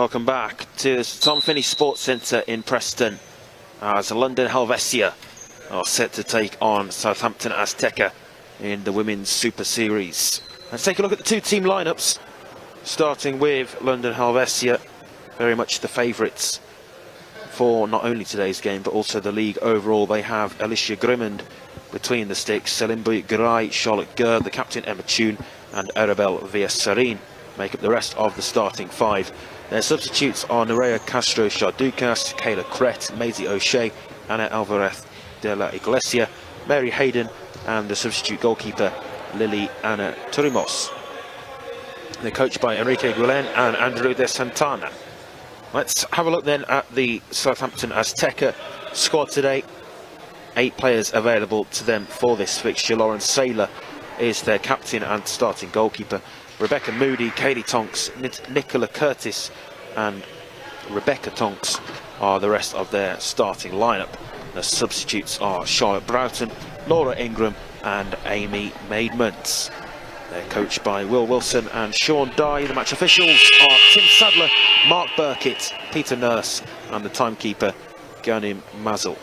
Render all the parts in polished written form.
Welcome back to the Tom Finney Sports Centre in Preston as London Helvecia are set to take on Southampton Aztecs in the Women's Super Series. Let's take a look at the two team lineups, starting with London Helvecia, very much the favourites for not only today's game but also the league overall. They have Alicia Grimond between the sticks, Selimbu Garay, Charlotte Gurr, the captain Emma Tune and Arabelle Villaserin make up the rest of the starting five. Their substitutes are Nerea Castro Charducas, Kayla Crett, Maisie O'Shea, Ana Alvarez de la Iglesia, Mary Hayden and the substitute goalkeeper Lily Ana Turimos. They're coached by Enrique Guillen and Andrew de Santana. Let's have a look then at the Southampton Aztecs squad today. 8 players available to them for this fixture. Lauren Saylor is their captain and starting goalkeeper. Rebecca Moody, Kaylee Tonks, Nicola Curtis and Rebecca Tonks are the rest of their starting lineup. The substitutes are Charlotte Broughton, Laura Ingram and Amy Maidmans. They're coached by Will Wilson and Sean Dye. The match officials are Tim Sadler, Mark Burkitt, Peter Nurse and the timekeeper Ghanim Mazel.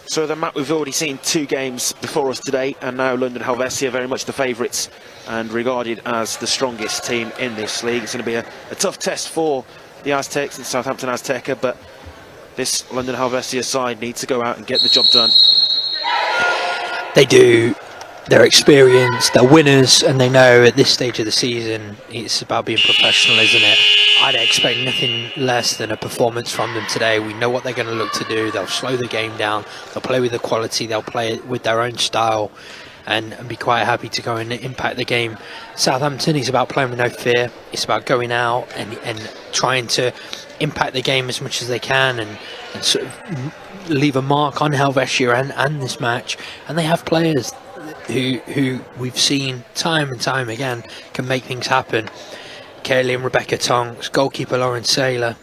So the map, we've already seen 2 games before us today, and now London Helvecia very much the favourites and regarded as the strongest team in this league. It's going to be a tough test for the Aztecs and Southampton Aztecs, but this London Helvecia side needs to go out and get the job done. They do. They're experienced, they're winners, and they know at this stage of the season it's about being professional, isn't it? I'd expect nothing less than a performance from them today. We know what they're going to look to do. They'll slow the game down, they'll play with the quality, they'll play it with their own style and be quite happy to go and impact the game. Southampton is about playing with no fear. It's about going out and trying to impact the game as much as they can and sort of leave a mark on Helvecia and this match. And they have players who we've seen time and time again can make things happen. Kaylee and Rebecca Tonks, goalkeeper Lauren Saylor,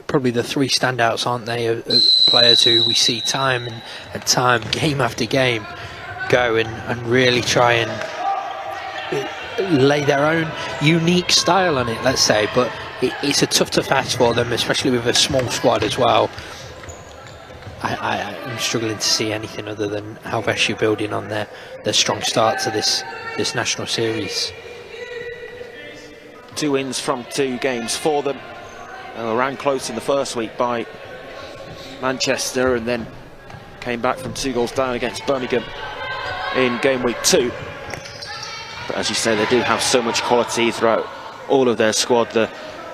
probably the 3 standouts, aren't they, of players who we see time and time, game after game, go and really try and lay their own unique style on it, let's say. But it's a tough ask for them, especially with a small squad as well. I'm struggling to see anything other than Helvecia building on their strong start to this National Series. 2 wins from 2 games for them. They were ran close in the first week by Manchester and then came back from 2 goals down against Birmingham in game week 2. But as you say, they do have so much quality throughout all of their squad. The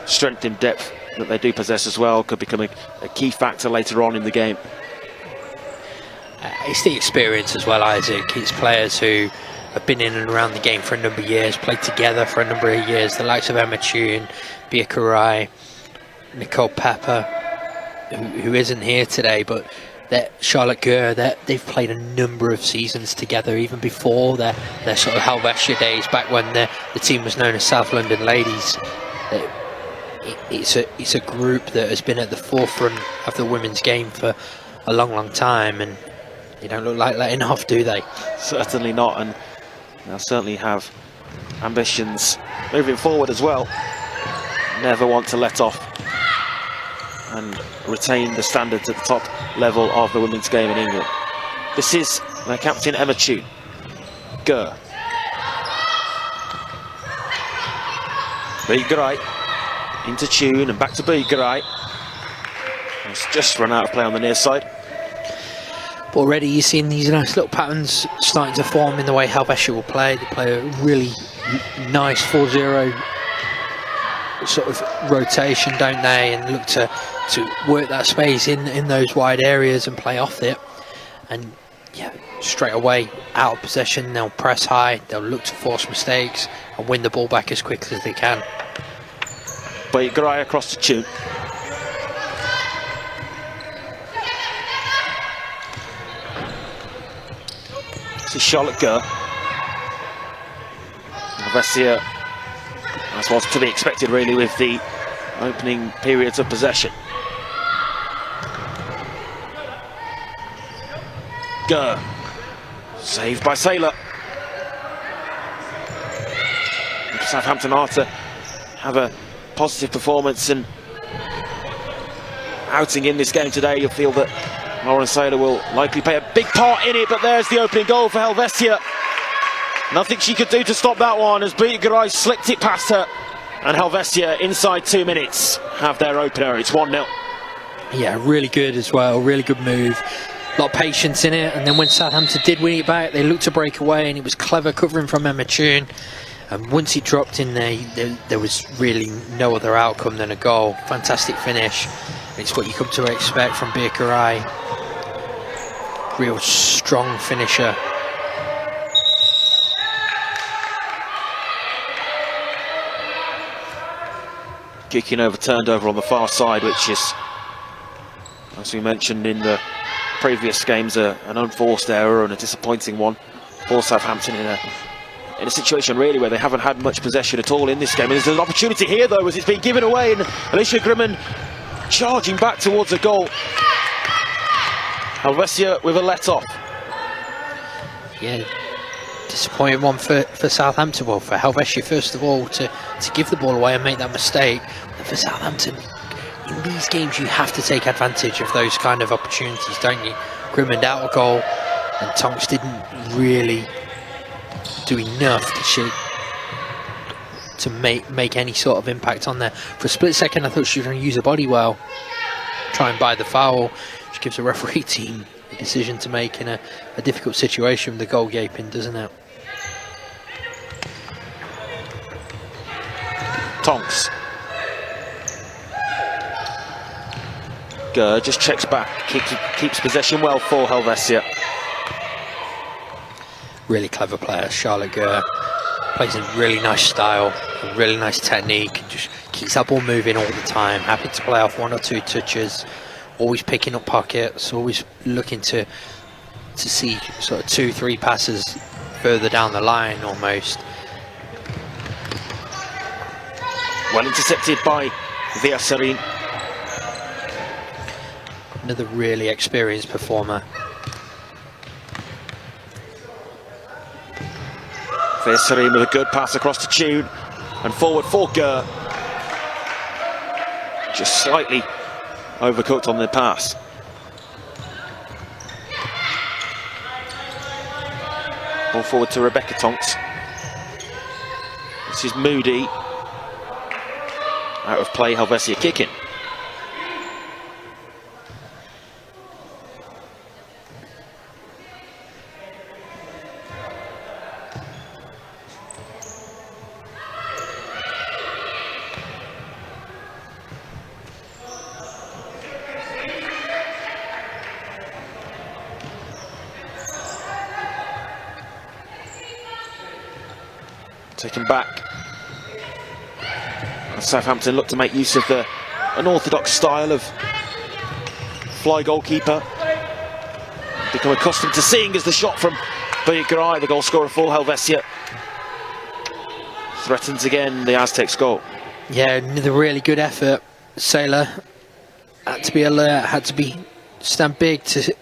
strength in depth that they do possess as well could become a key factor later on in the game. It's the experience as well, Isaac. It's players who have been in and around the game for a number of years, played together for a number of years. The likes of Emma Tune, Bia Karai, Nicole Pepper, who isn't here today, but Charlotte Gurr, they've played a number of seasons together, even before their sort of Helvecia days, back when the team was known as South London Ladies. It's a group that has been at the forefront of the women's game for a long time, and they don't look like letting off, do they? Certainly not, and they'll certainly have ambitions moving forward as well. Never want to let off and retain the standards at the top level of the women's game in England. This is their captain Emma Tune. Gurr. Garay into Tune and back to Garay. It's just run out of play on the near side. But already you're seeing these nice little patterns starting to form in the way Helvecia will play. They play a really nice 4-0 sort of rotation, don't they? And look to work that space in those wide areas and play off it. And yeah, straight away out of possession, they'll press high, they'll look to force mistakes and win the ball back as quickly as they can. But Garay across to Tune. This is Charlotte Gurr. Helvecia, as was to be expected really with the opening periods of possession. Gurr, saved by Saylor. Southampton are to have a positive performance and outing in this game today. You'll feel that Lauren Saylor will likely play a big part in it, but there's the opening goal for Helvecia. Nothing she could do to stop that one as Beat Garay slicked it past her, and Helvecia inside 2 minutes have their opener. It's 1-0. Yeah, really good as well, really good move. A lot of patience in it, and then when Southampton did win it back, they looked to break away, and it was clever covering from Emma Toon. And once it dropped in there was really no other outcome than a goal. Fantastic finish. It's what you come to expect from Beat Garay. Real strong finisher. Kicking overturned over on the far side, which is, as we mentioned in the previous games, an unforced error and a disappointing one for Southampton in a situation really where they haven't had much possession at all in this game. And there's an opportunity here though as it's been given away, and Alicia Grimman charging back towards a goal. Helvecia with a let-off. Yeah, disappointing one for Southampton. Well, for Helvecia first of all to give the ball away and make that mistake. And for Southampton, in these games you have to take advantage of those kind of opportunities, don't you? Grimman out a goal, and Tonks didn't really do enough to make any sort of impact on there. For a split second I thought she was going to use her body well, try and buy the foul, which gives the referee team a decision to make in a difficult situation with the goal gaping, doesn't it? Tonks. Gurr just checks back, keeps possession well for Helvecia. Really clever player, Charlotte Gurr. Plays in really nice style, a really nice technique, and just keeps that ball moving all the time. Happy to play off 1 or 2 touches, always picking up pockets, always looking to see sort of 2-3 passes further down the line almost. Well intercepted by Via Serene. Another really experienced performer. Serene with a good pass across to Toon and forward for Gurr. Just slightly overcooked on the pass. Ball forward to Rebecca Tonks. This is Moody. Out of play, Helvecia kicking. Taken back. Southampton look to make use of the unorthodox style of fly goalkeeper. Become accustomed to seeing as the shot from Beat Garay, the goal scorer for Helvecia, threatens again the Aztecs goal. Yeah, another really good effort. Saylor had to be alert, had to stand big to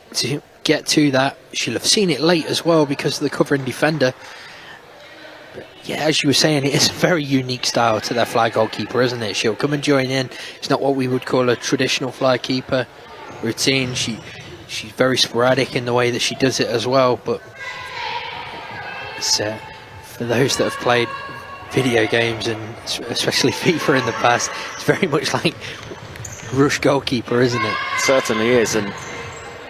get to that. She'll have seen it late as well because of the covering defender. Yeah, as you were saying, it is a very unique style to their fly goalkeeper, isn't it? She'll come and join in. It's not what we would call a traditional fly keeper routine. She's very sporadic in the way that she does it as well. But it's, for those that have played video games and especially FIFA in the past, it's very much like rush goalkeeper, isn't it? It certainly is, and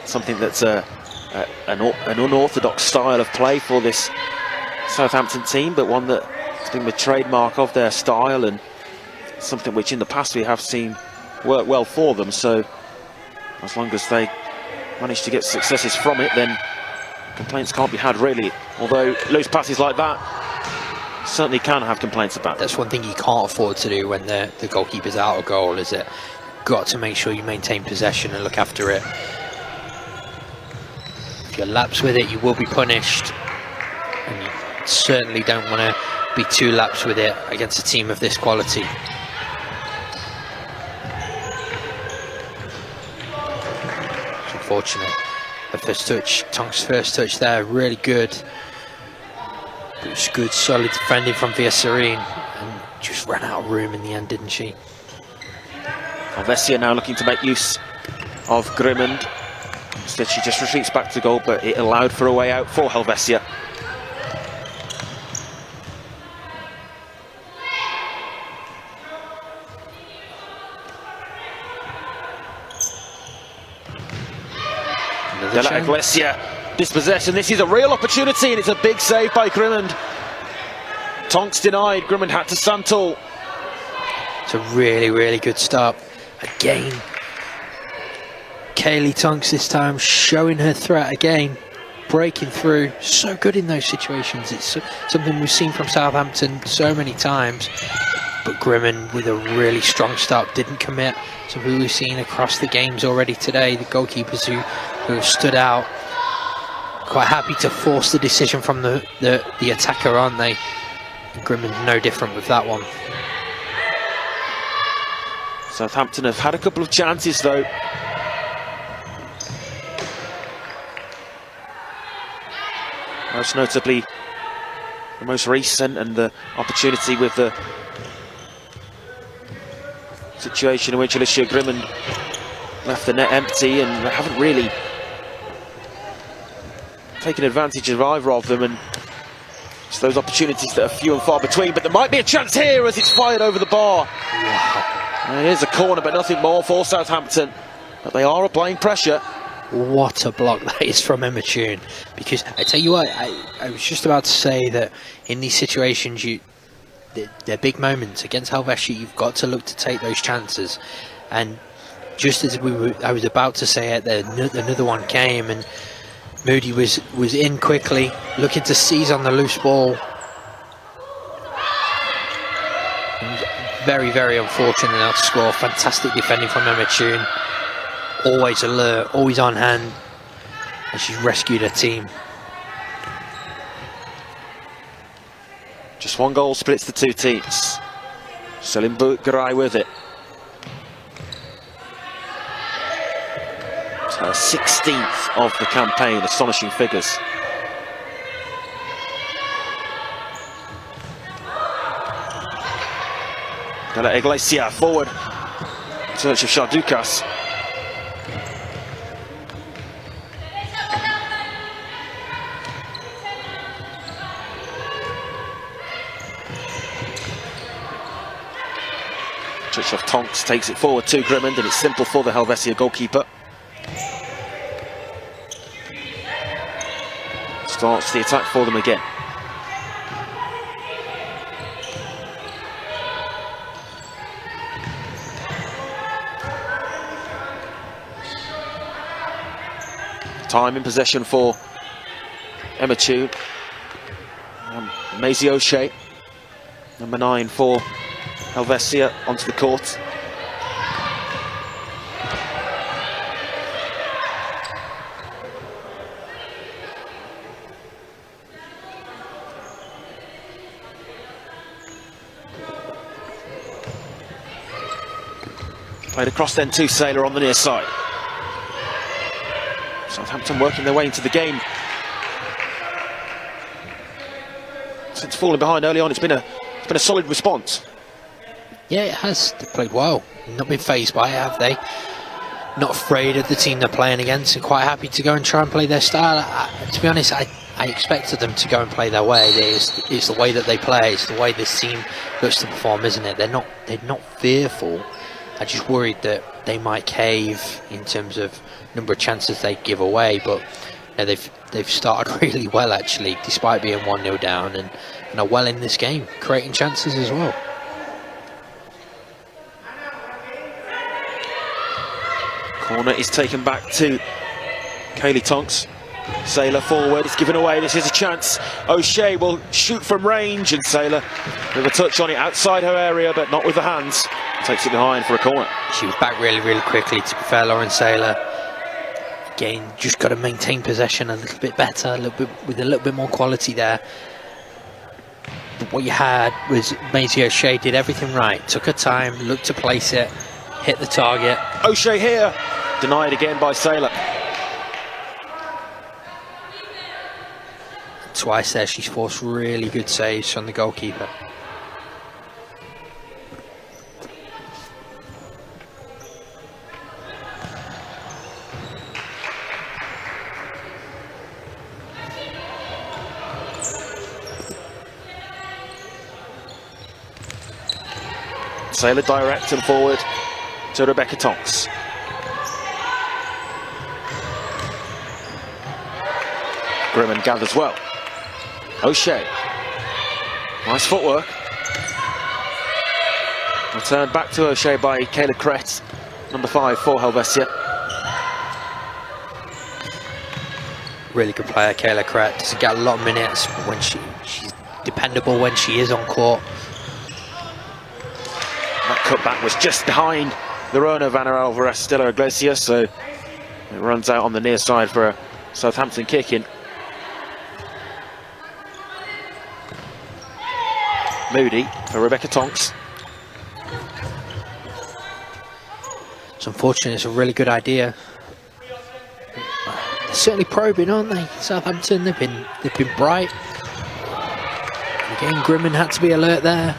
something that's an unorthodox style of play for this Southampton team, but one that has been the trademark of their style and something which in the past we have seen work well for them. So as long as they manage to get successes from it, then complaints can't be had really, although loose passes like that certainly can have complaints about. That's one thing you can't afford to do when the goalkeeper's out of goal, is it? Got to make sure you maintain possession and look after it. If you lapse with it, you will be punished, and you certainly don't want to be 2 laps with it against a team of this quality. It's unfortunate. The first touch, Tonk's first touch there, really good. It was good, solid defending from Serene, and just ran out of room in the end, didn't she? Helvecia now looking to make use of Grimond. Instead, she just retreats back to goal, but it allowed for a way out for Helvecia. De La Iglesia dispossession. This is a real opportunity, and it's a big save by Grimond. Tonks denied. Grimond had to stand tall. It's a really, really good start. Again, Kaylee Tonks this time showing her threat again, breaking through. So good in those situations. It's something we've seen from Southampton so many times. But Grimond with a really strong start, didn't commit. Something we've seen across the games already today. The goalkeepers who have stood out, quite happy to force the decision from the attacker, aren't they? Grimond no different with that one. Southampton have had a couple of chances though. Most notably the most recent, and the opportunity with the situation in which Alicia Grimond left the net empty, and they haven't really taken advantage of either of them, and it's those opportunities that are few and far between. But there might be a chance here as it's fired over the bar. Wow. And here's a corner, but nothing more for Southampton. But they are applying pressure. What a block that is from Emma Toon. Because I tell you what, I was just about to say that in these situations, they're big moments. Against Helvetia, you've got to look to take those chances. And just as I was about to say it, another one came, and Moody was in quickly, looking to seize on the loose ball. Very, very unfortunate not to score. Fantastic defending from Emma Toon. Always alert, always on hand, and she's rescued her team. Just one goal splits the two teams. Selim Garay with it. It's her 16th of the campaign, astonishing figures. De La Iglesia forward, in search of Shardukas. Of Tonks takes it forward to Grimond, and it's simple for the Helvecia goalkeeper. Starts the attack for them again. Time in possession for Emma Toon. Maisie O'Shea, number 9 for Helvecia, onto the court. Played across then to Saylor on the near side. Southampton working their way into the game. Since falling behind early on, it's been a solid response. Yeah, it has. They've played well. Not been fazed by it, have they? Not afraid of the team they're playing against, and quite happy to go and try and play their style. To be honest, I expected them to go and play their way. It's the way that they play. It's the way this team looks to perform, isn't it? They're not fearful. I just worried that they might cave in terms of number of chances they give away, but you know, they've started really well actually, despite being 1-0 down, and are well in this game, creating chances as well. Corner is taken back to Kaylee Tonks. Saylor forward, it's given away, this is a chance. O'Shea will shoot from range, and Saylor with a touch on it outside her area, but not with the hands. Takes it behind for a corner. She was back really, really quickly, to be fair, Lauren Saylor. Again, just got to maintain possession a little bit better, with a little bit more quality there. what you had was Maisie O'Shea did everything right, took her time, looked to place it, hit the target. O'Shea here, denied again by Saylor. Twice there she's forced really good saves from the goalkeeper. Saylor direct and forward to Rebecca Tonks. Grimman gathers well. O'Shea. Nice footwork. Returned back to O'Shea by Kayla Kretz, number 5 for Helvecia. Really good player, Kayla Kretz. Doesn't get a lot of minutes, but when she's dependable when she is on court. That cutback was just behind the runner, Vanna Alvarez Stella Iglesias, so it runs out on the near side for a Southampton kick in. Moody for Rebecca Tonks. It's unfortunate, it's a really good idea. They're certainly probing, aren't they? Southampton, they've been bright. Again, Grimman had to be alert there.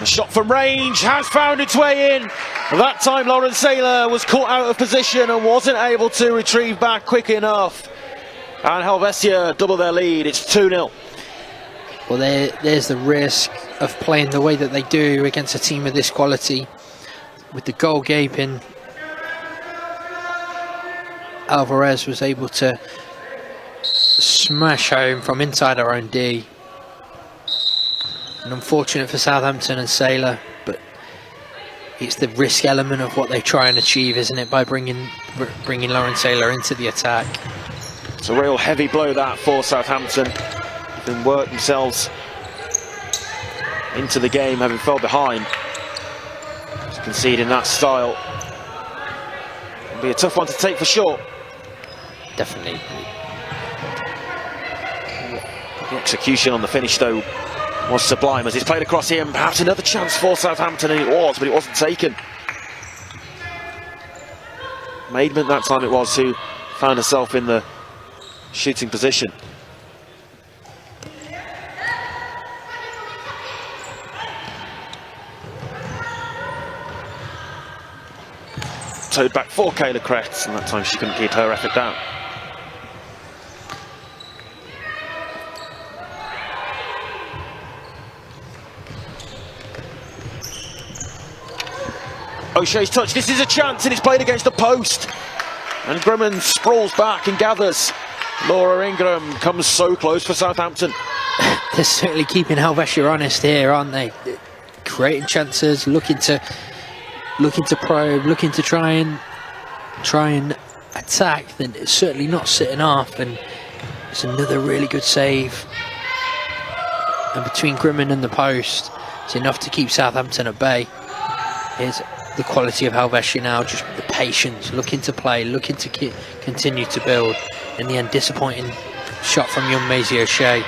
The shot from range has found its way in. That time Lauren Saylor was caught out of position and wasn't able to retrieve back quick enough. And Helvecia double their lead, it's 2-0. Well, there's the risk of playing the way that they do against a team of this quality. With the goal gaping, Alvarez was able to smash home from inside her own D. And unfortunate for Southampton and Saylor, but it's the risk element of what they try and achieve, isn't it, by bringing Lauren Saylor into the attack. It's a real heavy blow that for Southampton. Then work themselves into the game, having fell behind. Just conceding that style. It'll be a tough one to take for sure. Definitely. The execution on the finish, though, was sublime as it's played across here, and perhaps another chance for Southampton, and it was, but it wasn't taken. Maidment that time it was who found herself in the shooting position. Towed back for Kayla Kretz, and that time she couldn't keep her effort down. O'Shea's touch, this is a chance, and it's played against the post. And Grimman sprawls back and gathers. Laura Ingram comes so close for Southampton. They're certainly keeping Helvecia honest here, aren't they? Creating chances, looking to probe, looking to try and attack. Then it's certainly not sitting off, and it's another really good save. And between Grimman and the post, it's enough to keep Southampton at bay. Here's the quality of Helvecia now, just the patience, looking to play, looking to continue to build. In the end, disappointing shot from young Maisie O'Shea,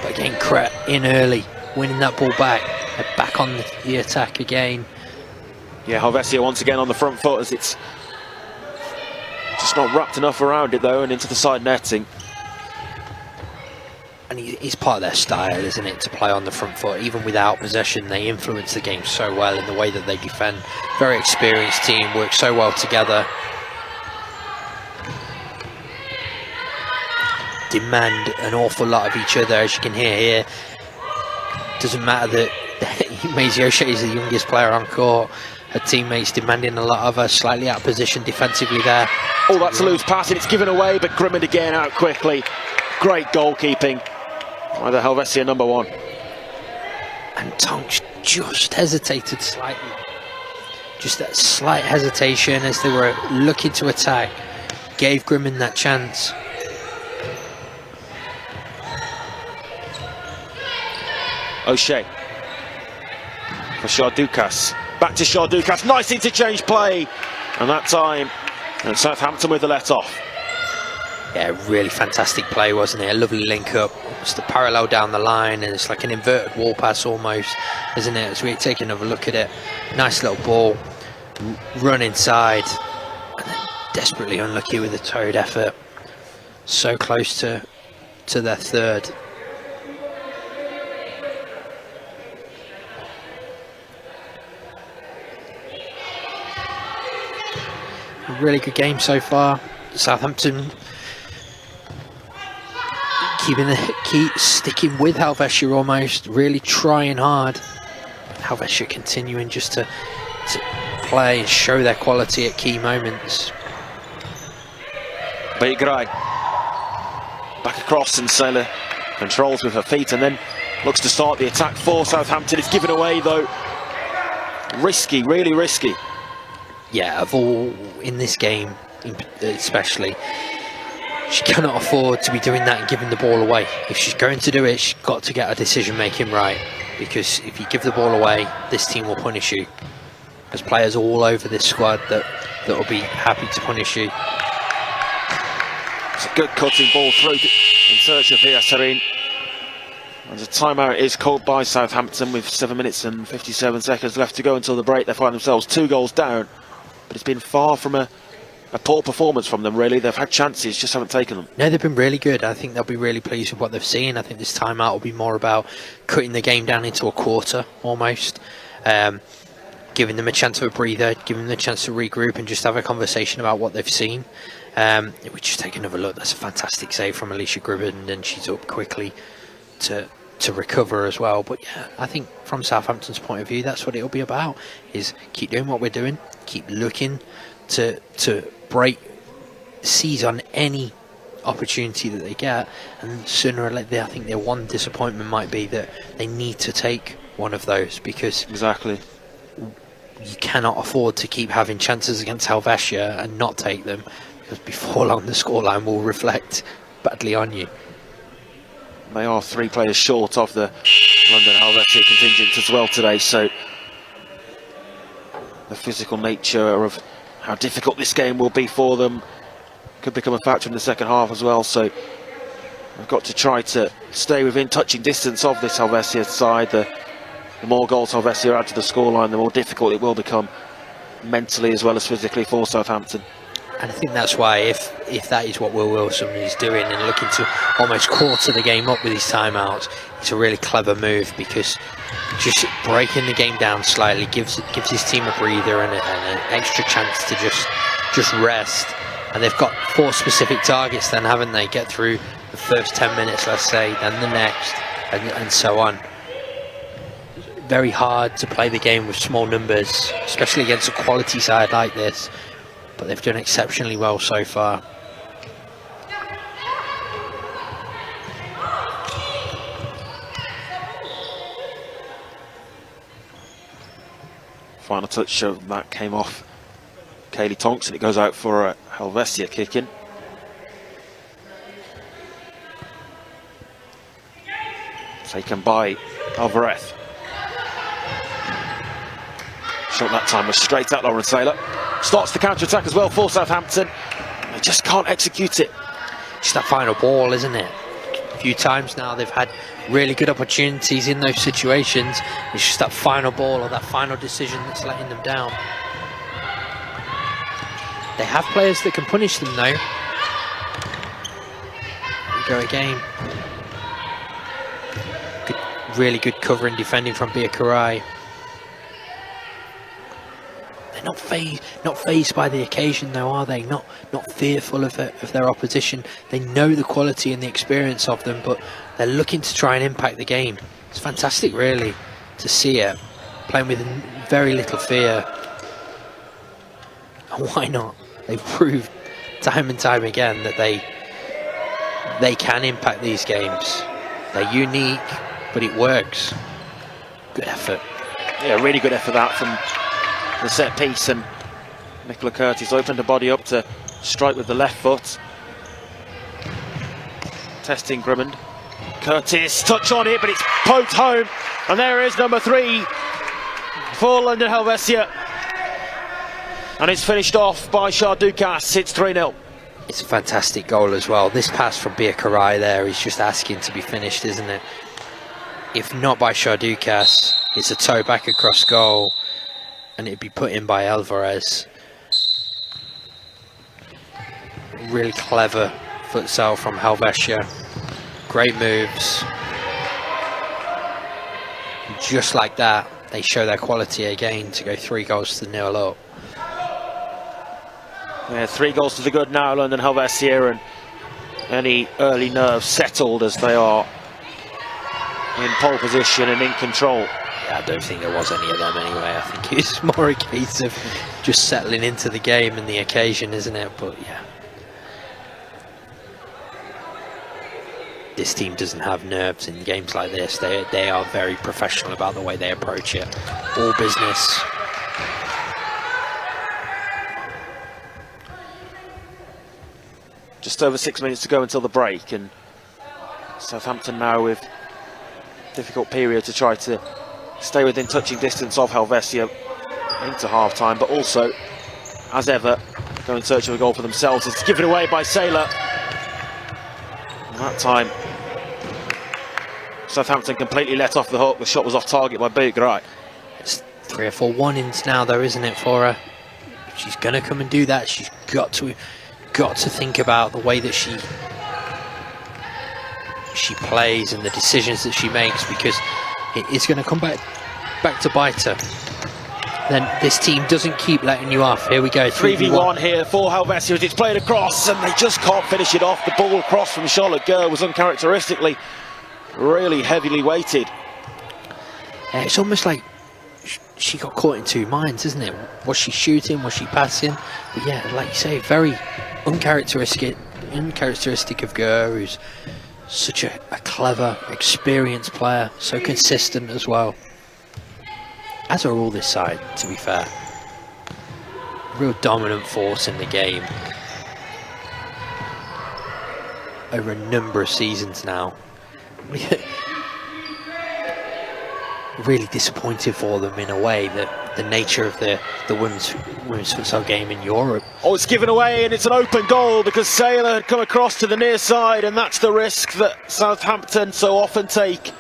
but again, Kret in early, winning that ball back. They're back on the attack again. Yeah, Helvecia once again on the front foot, as it's just not wrapped enough around it though, and into the side netting. And it's part of their style, isn't it, to play on the front foot. Even without possession, they influence the game so well in the way that they defend. Very experienced team, work so well together. Demand an awful lot of each other, as you can hear here. Doesn't matter that Maisie O'Shea is the youngest player on court. Her teammates demanding a lot of her, slightly out of position defensively there. Oh, that's a loose pass, and it's given away, but Grimman again out quickly. Great goalkeeping by the Helvecia number 1. And Tonks just hesitated slightly. Just that slight hesitation as they were looking to attack. Gave Grimman that chance. O'Shea for Shardukas. Back to Shardukas. Nice interchange play. And that time, and Southampton with the let off. Yeah, really fantastic play, wasn't it? A lovely link up. It's the parallel down the line, and it's like an inverted wall pass almost, isn't it? As we take another look at it, nice little ball, run inside, and then desperately unlucky with a towed effort. So close to their third. A really good game so far. Southampton keep sticking with Helvecia almost, really trying hard. Helvecia continuing just to play and show their quality at key moments. Begrai back across, and Saylor controls with her feet and then looks to start the attack for Southampton. It's given away though. Risky, really risky. Yeah, of all in this game especially, she cannot afford to be doing that and giving the ball away. If she's going to do it, she's got to get her decision making right, because if you give the ball away, this team will punish you. There's players all over this squad that will be happy to punish you. It's a good cutting ball through in search of Villaserin. And a timeout is called by Southampton with 7 minutes and 57 seconds left to go until the break. They find themselves 2 goals down, but it's been far from a poor performance from them, really. They've had chances, just haven't taken them. No, they've been really good. I think they'll be really pleased with what they've seen. I think this timeout will be more about cutting the game down into a quarter, almost. Giving them a chance of a breather, giving them a chance to regroup and just have a conversation about what they've seen. We just take another look. That's a fantastic save from Alicia Gribben, and she's up quickly to recover as well. But yeah, I think from Southampton's point of view, that's what it'll be about, is keep doing what we're doing, keep looking to seize on any opportunity that they get, and sooner or later, I think their one disappointment might be that they need to take one of those, because exactly, you cannot afford to keep having chances against Helvecia and not take them, because before long the scoreline will reflect badly on you. They are 3 players short of the London Helvecia contingent as well today, so the physical nature of how difficult this game will be for them could become a factor in the second half as well. So we've got to try to stay within touching distance of this Helvecia side. The more goals Helvecia add to the scoreline, the more difficult it will become mentally as well as physically for Southampton. And I think that's why, if that is what Will Wilson is doing and looking to almost quarter the game up with his timeouts, it's a really clever move, because just breaking the game down slightly gives his team a breather and an extra chance to just rest. And they've got 4 specific targets then, haven't they? Get through the first 10 minutes, let's say, then the next, and so on. Very hard to play the game with small numbers, especially against a quality side like this. But they've done exceptionally well so far. Final touch of that came off Kaylee Tonks, and it goes out for a Helvecia kick in. Taken by Alvarez. Shot that time was straight at Lauren Saylor. Starts the counter-attack as well for Southampton. They just can't execute it. Just that final ball, isn't it? A few times now they've had really good opportunities in those situations. It's just that final ball or that final decision that's letting them down. They have players that can punish them though. Here we go again. Really good cover and defending from Begrai. Not fazed by the occasion though, are they? Not fearful of their opposition. They know the quality and the experience of them, but they're looking to try and impact the game. It's fantastic really to see it, playing with very little fear. And why not? They've proved time and time again that they can impact these games. They're unique, but it works. Good effort. Yeah, really good effort that from the set piece, and Nicola Curtis opened her body up to strike with the left foot. Testing Grimmond. Curtis, touch on it, but it's poked home, and there is number 3 for London Helvecia. And it's finished off by Shah Dukas. It's 3-0. It's a fantastic goal as well. This pass from Karai there is just asking to be finished, isn't it? If not by Shardukas, it's a toe back across goal, and it'd be put in by Alvarez. Really clever futsal from Helvecia. Great moves. Just like that, they show their quality again to go 3-0 up. Yeah, 3 goals to the good now, London Helvecia, and any early nerves settled as they are in pole position and in control. Yeah, I don't think there was any of them anyway. I think it's more a case of just settling into the game and the occasion, isn't it? But yeah, this team doesn't have nerves in games like this. They are very professional about the way they approach it. All business. Just over 6 minutes to go until the break, and Southampton now with difficult period to try to stay within touching distance of Helvecia into half-time, but also, as ever, go in search of a goal for themselves. It's given away by Saylor. And that time, Southampton completely let off the hook. The shot was off target by Bugrai. It's 3 or 4 warnings now, though, isn't it, for her? She's going to come and do that. She's got to think about the way that she plays and the decisions that she makes, because it is going to come back to bite her. Then this team doesn't keep letting you off. Here we go, 3v1 here for Helvecia as it's played across, and they just can't finish it off. The ball cross from Charlotte Gurr was uncharacteristically really heavily weighted. Yeah, it's almost like she got caught in 2 minds, isn't it? Was she shooting? Was she passing? But yeah, like you say, very uncharacteristic of Gurr, who's such a clever, experienced player, so consistent as well. As are all this side, to be fair. Real dominant force in the game over a number of seasons now. Really disappointed for them in a way, that the nature of the women's futsal game in Europe. Oh, it's given away, and it's an open goal because Saylor had come across to the near side, and that's the risk that Southampton so often take.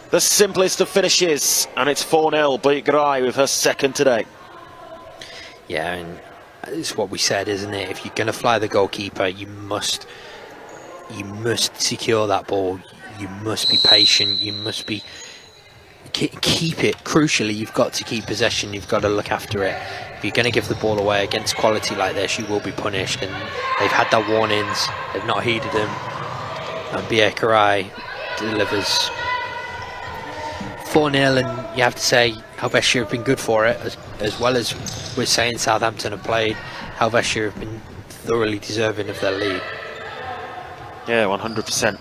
The simplest of finishes, and it's 4-0. Bugrai with her second today. Yeah, and it's what we said, isn't it? If you're going to fly the goalkeeper, you must secure that ball. You must be patient. You must be keep it. Crucially, you've got to keep possession. You've got to look after it. If you're going to give the ball away against quality like this, you will be punished. And they've had their warnings. They've not heeded them. And Karai delivers 4-0, and you have to say Helvecia have been good for it, as well as we're saying Southampton have played. Helvecia have been thoroughly deserving of their lead. Yeah, 100%.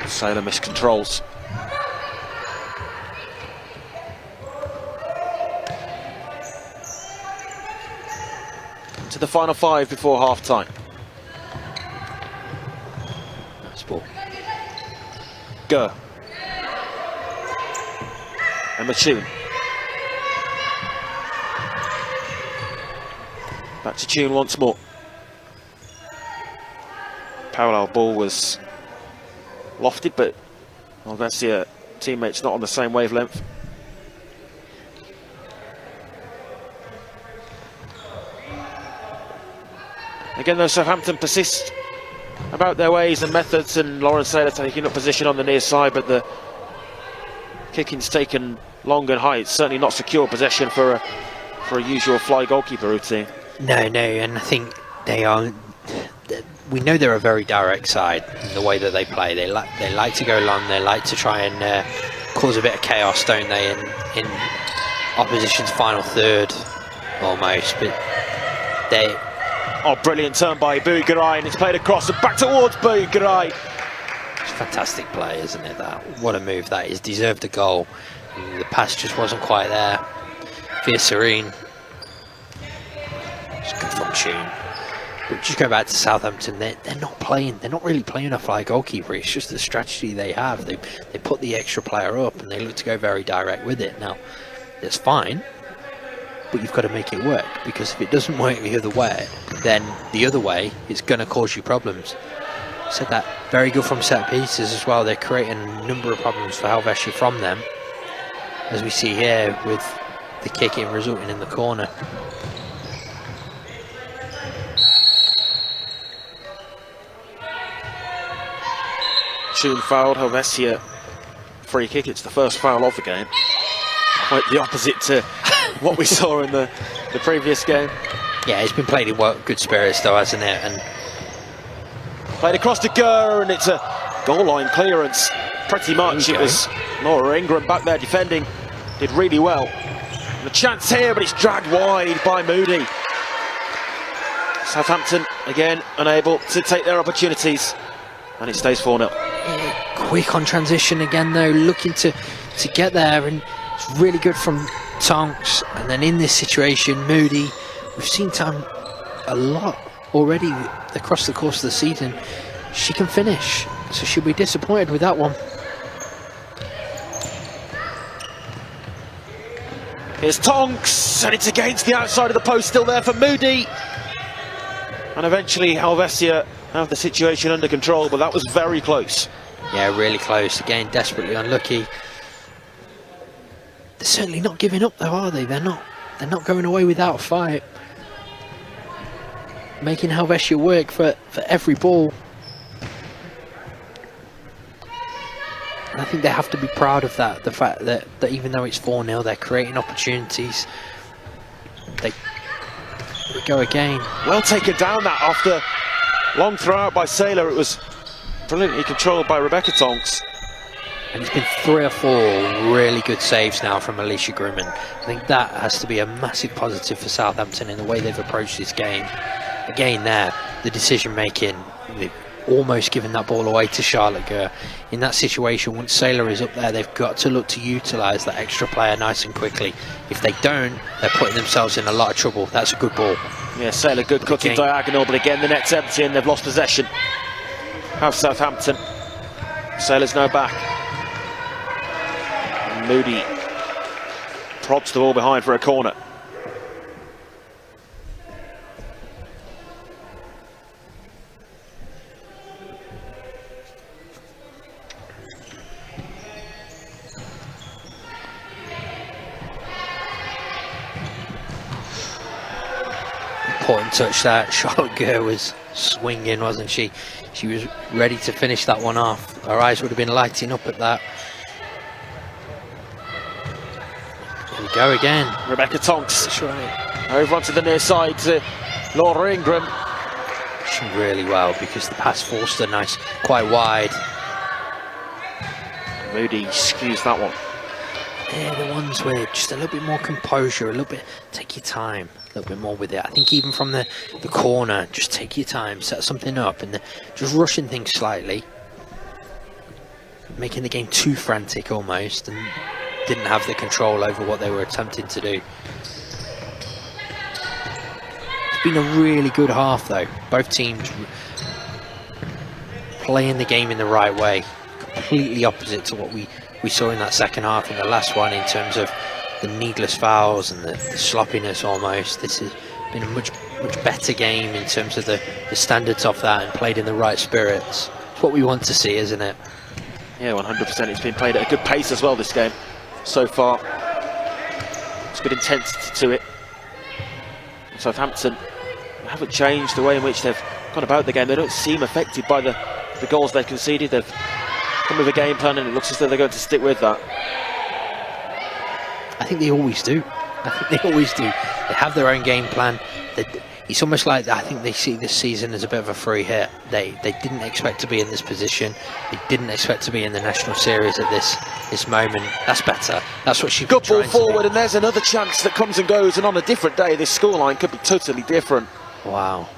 Saylor miscontrols. To the final 5 before half-time. Nice ball. Gurr. And Matune. Back to Tune once more. Parallel ball was lofted, but Helvecia teammates not on the same wavelength. Again, though, Southampton persist about their ways and methods, and Lauren Saylor taking up position on the near side, but the kicking's taken long and high. It's certainly not secure possession for a usual fly goalkeeper routine. No, and I think they are. We know they're a very direct side in the way that they play. They like to go long. They like to try and cause a bit of chaos, don't they? In opposition's final third, almost. But they. Oh, brilliant turn by Bugrai, and it's played across and back towards Bugrai. It's a fantastic play, isn't it? That, what a move that is. Deserved a goal. And the pass just wasn't quite there. Via Serene. It's good from Tune. But just go back to Southampton. They're not playing. They're not really playing a fly goalkeeper. It's just the strategy they have. They put the extra player up and they look to go very direct with it. Now, it's fine, but you've got to make it work, because if it doesn't work the other way, then the other way is going to cause you problems. Said that very good from set pieces as well. They're creating a number of problems for Helvecia from them, as we see here with the kicking resulting in the corner. Tune fouled, Helvecia free kick. It's the first foul of the game. Quite the opposite to what we saw in the previous game. Yeah, it's been played in good spirits though, hasn't it? And played across to Gurr, and it's a goal line clearance. Pretty much it was Laura Ingram back there defending. Did really well. And a chance here, but it's dragged wide by Moody. Southampton again unable to take their opportunities, and it stays 4-0. Quick on transition again though, looking to get there, and it's really good from Tonks. And then in this situation, Moody, we've seen time a lot already across the course of the season. She can finish, so she'll be disappointed with that one. Here's Tonks, and it's against the outside of the post, still there for Moody. And eventually Helvecia have the situation under control, but that was very close. Yeah, really close. Again, desperately unlucky. They're certainly not giving up though, are they? They're not going away without a fight. Making Helvecia work for every ball. And I think they have to be proud of that. The fact that even though it's 4-0, they're creating opportunities. They go again. Well taken down that after long throw out by Saylor. It was brilliantly controlled by Rebecca Tonks. And it's been 3 or 4 really good saves now from Alicia Grimman. I think that has to be a massive positive for Southampton in the way they've approached this game. Again there, the decision making, they've almost given that ball away to Charlotte Gurr. In that situation, once Saylor is up there, they've got to look to utilise that extra player nice and quickly. If they don't, they're putting themselves in a lot of trouble. That's a good ball. Yeah, Saylor good cutting diagonal, but again the net's empty and they've lost possession. Have Southampton. Saylor's now back. And Moody prods the ball behind for a corner. Important touch that. Charlotte Gurr was swinging, wasn't she? She was ready to finish that one off. Her eyes would have been lighting up at that. Here we go again. Rebecca Tonks. That's right. Over onto the near side to Laura Ingram. She really well, because the pass forced her nice, quite wide. Moody skews that one. Yeah, the ones where just a little bit more composure, a little bit, take your time, a little bit more with it. I think even from the corner, just take your time, set something up, and just rushing things slightly, making the game too frantic almost, and didn't have the control over what they were attempting to do. It's been a really good half though. Both teams playing the game in the right way, completely opposite to what we saw in that second half in the last one, in terms of the needless fouls and the sloppiness almost. This has been a much better game in terms of the standards of that, and played in the right spirits. It's what we want to see, isn't it? Yeah, 100%. It's been played at a good pace as well this game so far. It's good intensity to it. Southampton haven't changed the way in which they've gone about the game. They don't seem affected by the goals they conceded. They've come with a game plan, and it looks as though they're going to stick with that. I think they always do. I think they always do. They have their own game plan. It's almost like, I think they see this season as a bit of a free hit. They didn't expect to be in this position. They didn't expect to be in the National Series at this moment. That's better. That's what she's good ball forward, and there's another chance that comes and goes, and on a different day this scoreline could be totally different. Wow.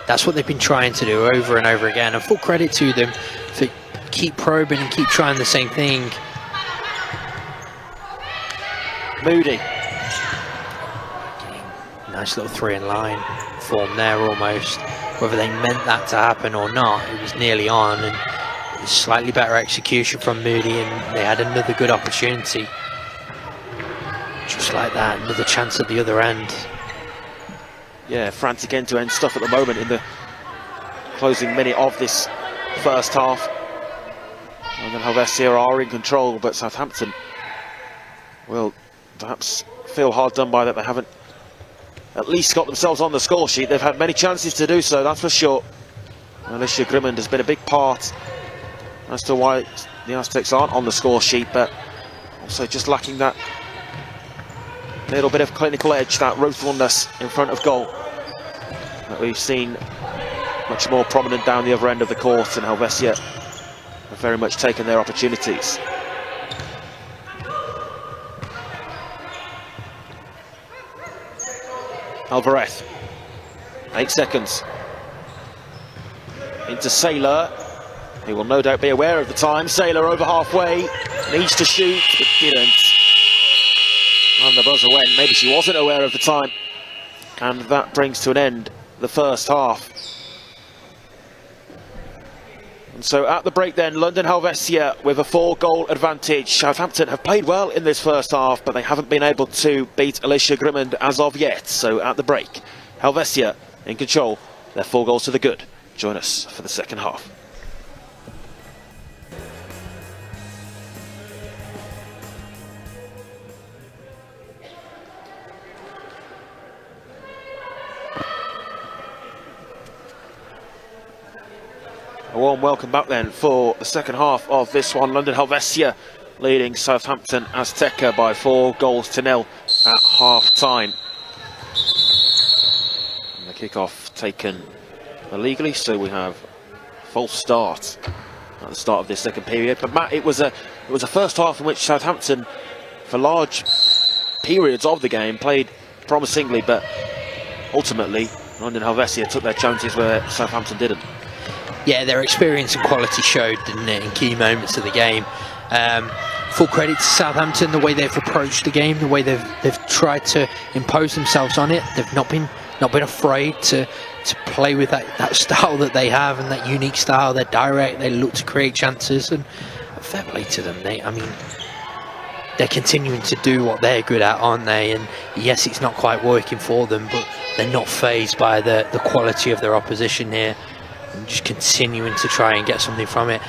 That's what they've been trying to do over and over again, and full credit to them for keep probing and keep trying the same thing. Moody. Nice little 3-in-line form there almost. Whether they meant that to happen or not, it was nearly on, and it was slightly better execution from Moody, and they had another good opportunity. Just just like that, another chance at the other end. Yeah, frantic end-to-end stuff at the moment in the closing minute of this first half. London Helvecia are in control, but Southampton will perhaps feel hard done by that. They haven't at least got themselves on the score sheet. They've had many chances to do so, that's for sure. Alicia Grimmond has been a big part as to why the Aztecs aren't on the score sheet, but also just lacking that little bit of clinical edge, that ruthlessness in front of goal that we've seen much more prominent down the other end of the court, and Helvecia have very much taken their opportunities. Alvarez, 8 seconds into Saylor, who will no doubt be aware of the time. Saylor over halfway, needs to shoot, but didn't. And the buzzer went. Maybe she wasn't aware of the time. And that brings to an end the first half. And so at the break then, London Helvecia with a 4-goal advantage. Southampton have played well in this first half, but they haven't been able to beat Alicia Grimmond as of yet. So at the break, Helvecia in control. They're 4 goals to the good. Join us for the second half. A warm welcome back then for the second half of this one. London Helvecia leading Southampton Azteca by 4 goals to 0 at half time. And the kickoff taken illegally, so we have false start at the start of this second period. But Matt, it was a first half in which Southampton, for large periods of the game, played promisingly, but ultimately London Helvecia took their chances where Southampton didn't. Yeah, their experience and quality showed, didn't it, in key moments of the game. Full credit to Southampton, the way they've approached the game, the way they've tried to impose themselves on it. They've not been afraid to play with that style that they have, and that unique style. They're direct, they look to create chances, and fair play to them. They're continuing to do what they're good at, aren't they? And yes, it's not quite working for them, but they're not fazed by the quality of their opposition here, and just continuing to try and get something from it.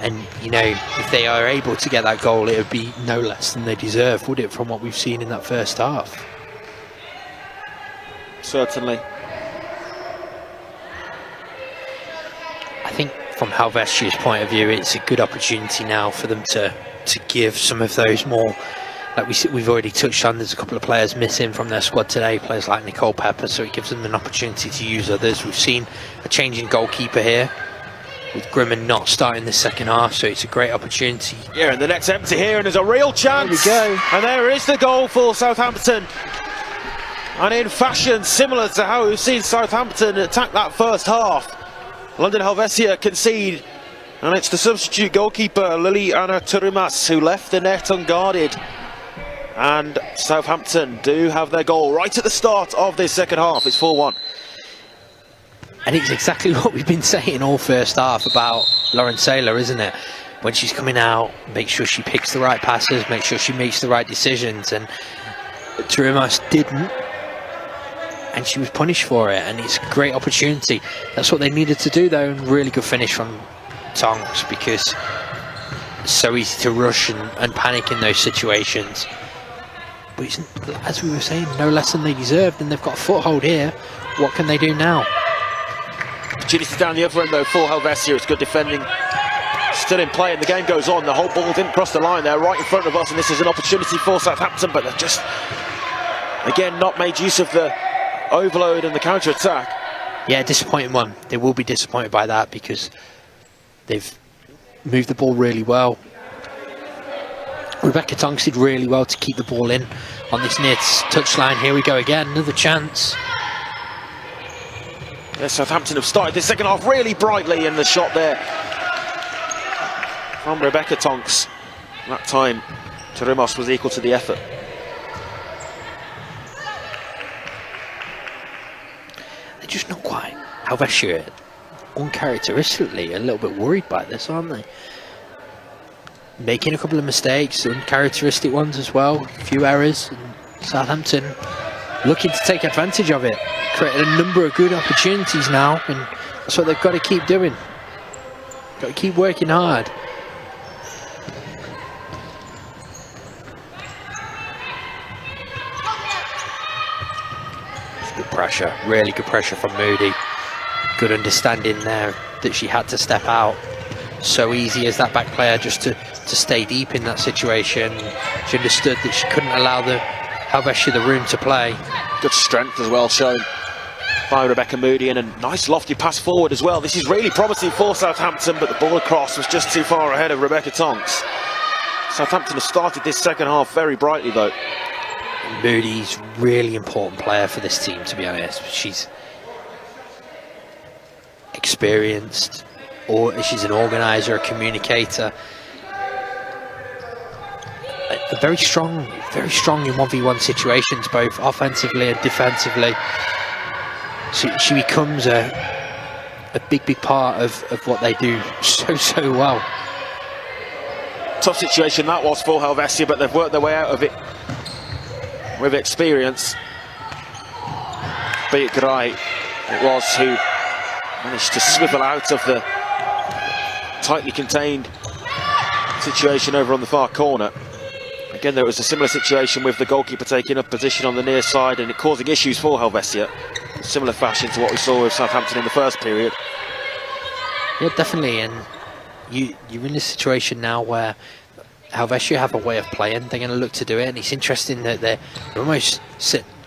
And you know, if they are able to get that goal, it would be no less than they deserve, would it, from what we've seen in that first half? Certainly. I think from Helvetia's point of view, it's a good opportunity now for them to give some of those more, like we've already touched on, there's a couple of players missing from their squad today, players like Nicole Pepper, so it gives them an opportunity to use others. We've seen a change in goalkeeper here, with Grimmond not starting the second half, so it's a great opportunity. Yeah, and the net's empty here, and there's a real chance. There we go. And there is the goal for Southampton. And in fashion similar to how we've seen Southampton attack that first half, London Helvecia concede, and it's the substitute goalkeeper Liliana Turimas who left the net unguarded. And Southampton do have their goal right at the start of this second half. It's 4-1. And it's exactly what we've been saying all first half about Lauren Saylor, isn't it? When she's coming out, make sure she picks the right passes, make sure she makes the right decisions, and Turimas didn't, and she was punished for it, and it's a great opportunity. That's what they needed to do though, and really good finish from Tonks, because it's so easy to rush and panic in those situations. But it's, as we were saying, no less than they deserved, and they've got a foothold here. What can they do now? Opportunity down the other end though for Helvecia. It's good defending still in play, and the game goes on. The whole ball didn't cross the line there, right in front of us, and this is an opportunity for Southampton, but they've just again not made use of the overload and the counter-attack. Yeah, disappointing one. They will be disappointed by that, because they've moved the ball really well. Rebecca Tonks did really well to keep the ball in on this near touchline. Here we go again, another chance. Yeah, Southampton have started this second half really brightly, and the shot there from Rebecca Tonks. That time Turimas was equal to the effort. They're just not quite. Helvetia, uncharacteristically, a little bit worried by this, aren't they? Making a couple of mistakes, uncharacteristic ones as well, a few errors. And Southampton looking to take advantage of it. Created a number of good opportunities now, and that's what they've got to keep doing. Got to keep working hard. Good pressure, really good pressure from Moody. Good understanding there that she had to step out. So easy as that back player just to stay deep in that situation. She understood that she couldn't allow the Helvecia the room to play. Good strength as well shown by Rebecca Moody, and a nice lofty pass forward as well. This is really promising for Southampton, but the ball across was just too far ahead of Rebecca Tonks. Southampton have started this second half very brightly though. Moody's really important player for this team, to be honest. She's experienced, or she's an organizer, a communicator. Very strong in 1v1 situations, both offensively and defensively. She becomes a big part of what they do so well. Tough situation that was for Helvecia, but they've worked their way out of it with experience. Beat Grai it was who managed to swivel out of the tightly contained situation over on the far corner. Again, there was a similar situation with the goalkeeper taking up position on the near side and it causing issues for Helvecia. Similar fashion to what we saw with Southampton in the first period. Yeah, definitely. And you're in a situation now where Helvecia have a way of playing. They're going to look to do it, and it's interesting that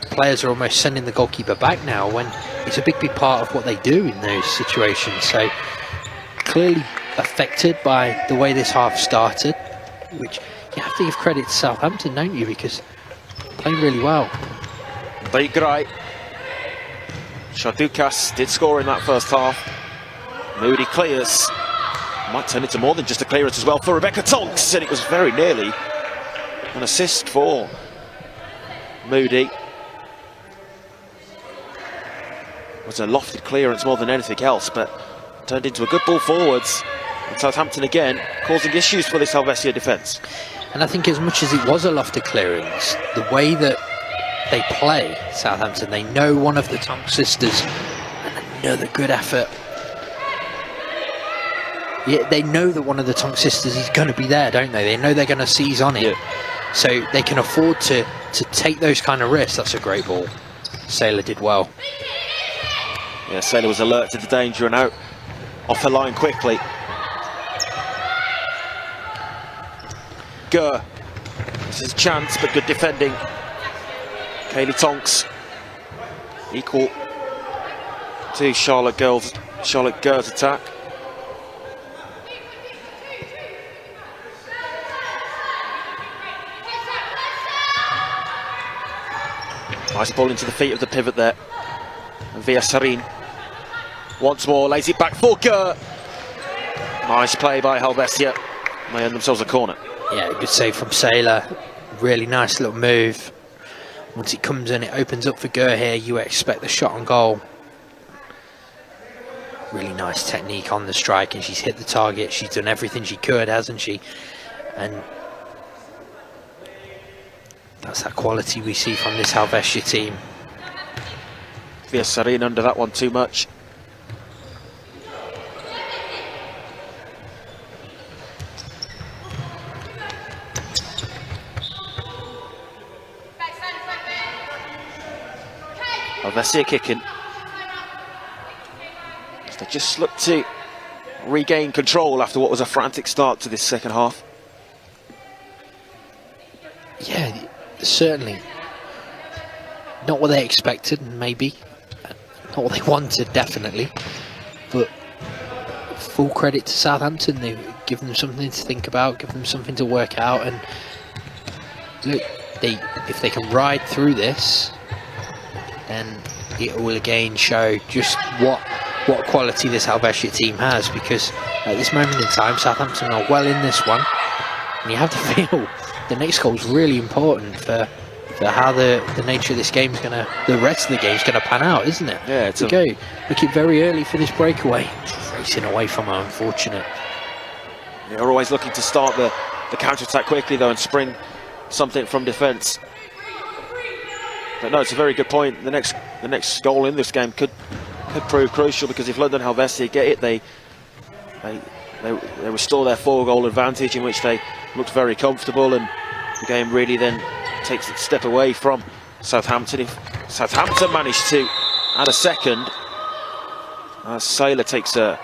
players are almost sending the goalkeeper back now when it's a big part of what they do in those situations. So clearly affected by the way this half started, which you have to give credit to Southampton, don't you? Because playing really well. Beat Grai. Shardukas did score in that first half. Moody clears. Might turn into more than just a clearance as well for Rebecca Tonks, and it was very nearly an assist for Moody. It was a lofted clearance more than anything else, but turned into a good ball forwards. And Southampton again causing issues for this Helvecia defence. And I think as much as it was a lofted clearance, the way that they play, Southampton, they know one of the Tonks sisters, and another good effort. Yeah, they know that one of the Tonks sisters is going to be there, don't they? They know they're going to seize on it. Yeah. So they can afford to take those kind of risks. That's a great ball. Saylor did well. Yeah, Saylor was alert to the danger and out off her line quickly. Gurr. This is a chance, but good defending. Kaylee Tonks equal to Charlotte Gurr's attack. Nice ball into the feet of the pivot there. And Via Sarin once more lays it back for Gurr. Nice play by Helvecia. They earn themselves a corner. Yeah, good save from Saylor. Really nice little move. Once it comes in, it opens up for Gurr here. You expect the shot on goal. Really nice technique on the strike, and she's hit the target. She's done everything she could, hasn't she? And that's that quality we see from this Helvecia team. Via Sarin under that one too much. Helvecia kicking. They just look to regain control after what was a frantic start to this second half. Yeah, certainly. Not what they expected, maybe. Not what they wanted, definitely. But full credit to Southampton. They've given them something to think about, given them something to work out. And look, if they can ride through this, then it will again show just what quality this Helvecia team has, because at this moment in time Southampton are well in this one, and you have to feel the next goal is really important for how the nature of this game is gonna, the rest of the game is gonna pan out, isn't it? Yeah, it's looking very early for this breakaway. Racing away from her, unfortunate. They're always looking to start the counter-attack quickly though and spring something from defence. But no, it's a very good point. The next goal in this game could prove crucial, because if London Helvecia get it, they restore their 4-goal advantage, in which they looked very comfortable, and the game really then takes a step away from Southampton. If Southampton manage to add a second, Sailor takes a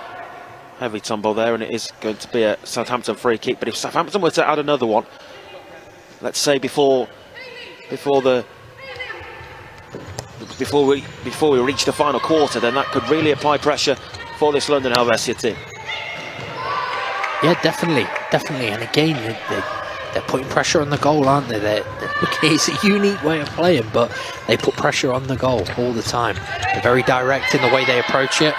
heavy tumble there, and it is going to be a Southampton free kick. But if Southampton were to add another one, let's say before we reach the final quarter, then that could really apply pressure for this London Helvecia team. Yeah, definitely. And again, they're putting pressure on the goal, aren't they? It's a unique way of playing, but they put pressure on the goal all the time. They're very direct in the way they approach it.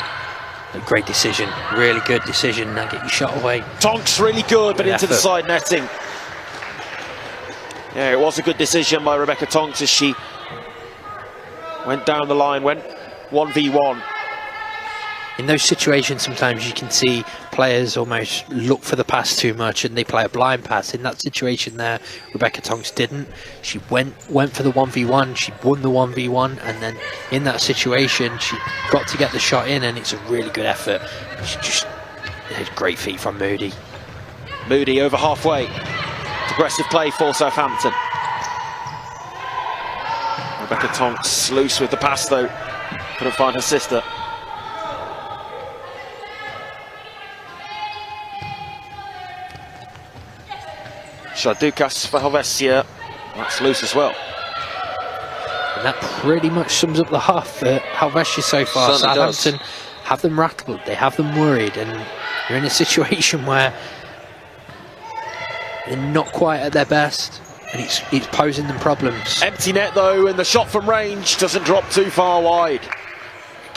A great decision, really good decision. Now get your shot away. Tonks really good, but Good into the effort. side netting. Yeah, it was a good decision by Rebecca Tonks as she went down the line, went 1v1. In those situations, sometimes you can see players almost look for the pass too much and they play a blind pass. In that situation there, Rebecca Tonks didn't. She went for the 1v1, she won the 1v1, and then in that situation, she got to get the shot in, and it's a really good effort. She just had great feet from Moody. Moody over halfway. Progressive play for Southampton. Rebecca Tonks loose with the pass though. Couldn't find her sister. Dukas for Helvecia. That's loose as well. And that pretty much sums up the half for Helvecia so far. Certainly Southampton have them rattled, they have them worried, and you're in a situation where they're not quite at their best, and it's posing them problems. Empty net though, and the shot from range doesn't drop too far wide.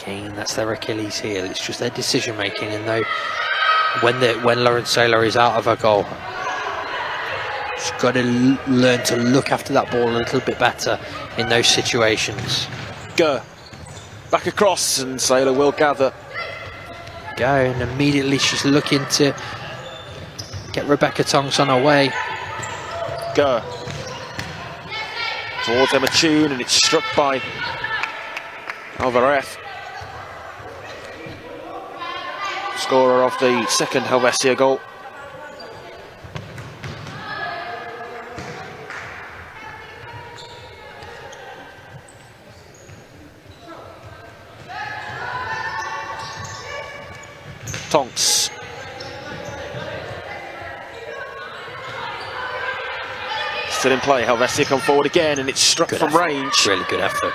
Again, that's their Achilles heel. It's just their decision making, and though when Lauren Saylor is out of her goal, she's got to learn to look after that ball a little bit better in those situations. Go back across, and Saylor will gather. Go, and immediately she's looking to get Rebecca Tonks on her way. Go towards Emma Tune, and it's struck by Alvarez, scorer of the second Helvecia goal. Tonks. Still in play. Helvecia come forward again, and it's struck Good from effort. range. Really good effort.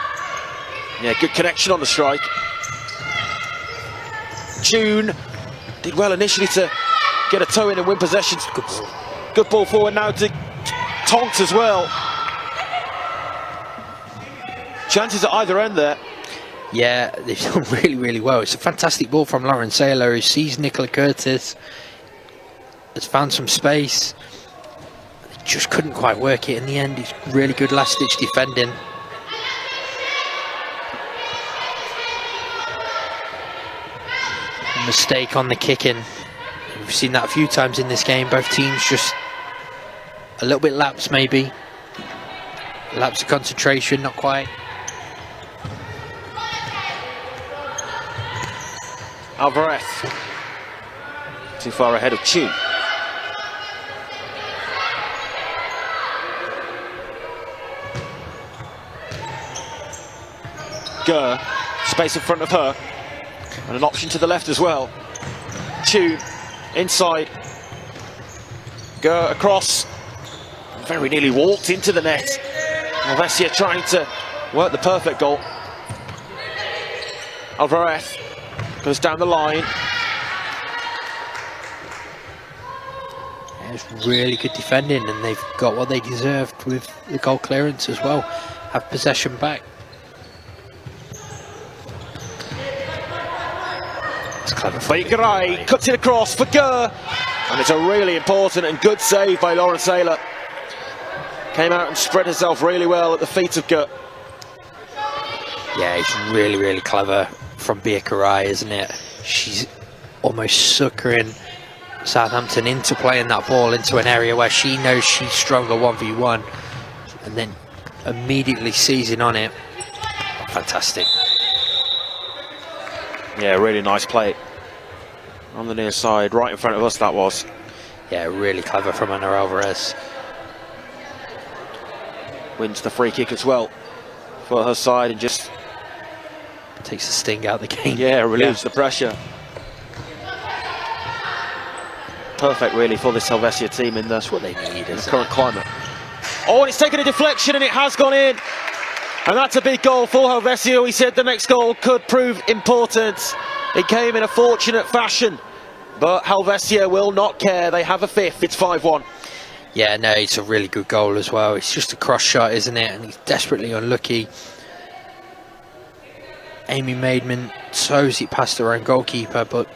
Yeah, good connection on the strike. Tune did well initially to get a toe in and win possession. Good ball forward now to Tonks as well. Chances at either end there. Yeah, they've done really, really well. It's a fantastic ball from Lauren Saylor, who sees Nicola Curtis, has found some space. They just couldn't quite work it in the end. It's really good last-ditch defending. Mistake on the kicking. We've seen that a few times in this game. Both teams just a little bit lapse, maybe. Lapse of concentration, not quite. Alvarez too far ahead of Tune. Gurr, space in front of her, and an option to the left as well. Tune inside. Gurr across, very nearly walked into the net. Helvecia trying to work the perfect goal. Alvarez goes down the line. Yeah, it's really good defending, and they've got what they deserved with the goal clearance as well. Have possession back. It's clever. Bakerai cuts it across for Gurr, and it's a really important and good save by Lauren Saylor. Came out and spread herself really well at the feet of Gurr. Yeah, it's really, really clever from Bakerai, isn't it? She's almost suckering Southampton into playing that ball into an area where she knows she's stronger 1v1, and then immediately seizing on it. Fantastic. Yeah, really nice play on the near side, right in front of us that was. Yeah, really clever from Ana Alvarez. Wins the free kick as well for her side and just takes the sting out of the game. Yeah, relieves the pressure. Perfect really for this Helvecia team in That's what they need, the current climate. Oh, and it's taken a deflection and it has gone in. And that's a big goal for Helvecia. We said the next goal could prove important. It came in a fortunate fashion, but Helvecia will not care. They have a fifth. It's 5-1. Yeah, no, it's a really good goal as well. It's just a cross shot, isn't it? And he's desperately unlucky. Amy Maidman throws it past her own goalkeeper, but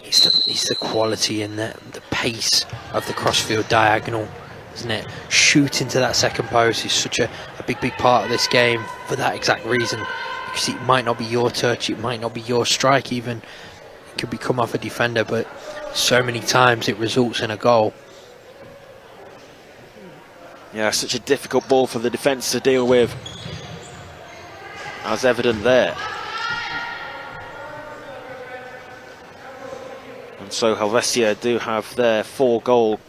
it's the quality and the pace of the crossfield diagonal, isn't it? Shoot into that second post is such a big part of this game for that exact reason, because it might not be your touch, it might not be your strike even, it could become off a defender, but so many times it results in a goal. Yeah, such a difficult ball for the defence to deal with, as evident there. And so Helvecia do have their 4-goal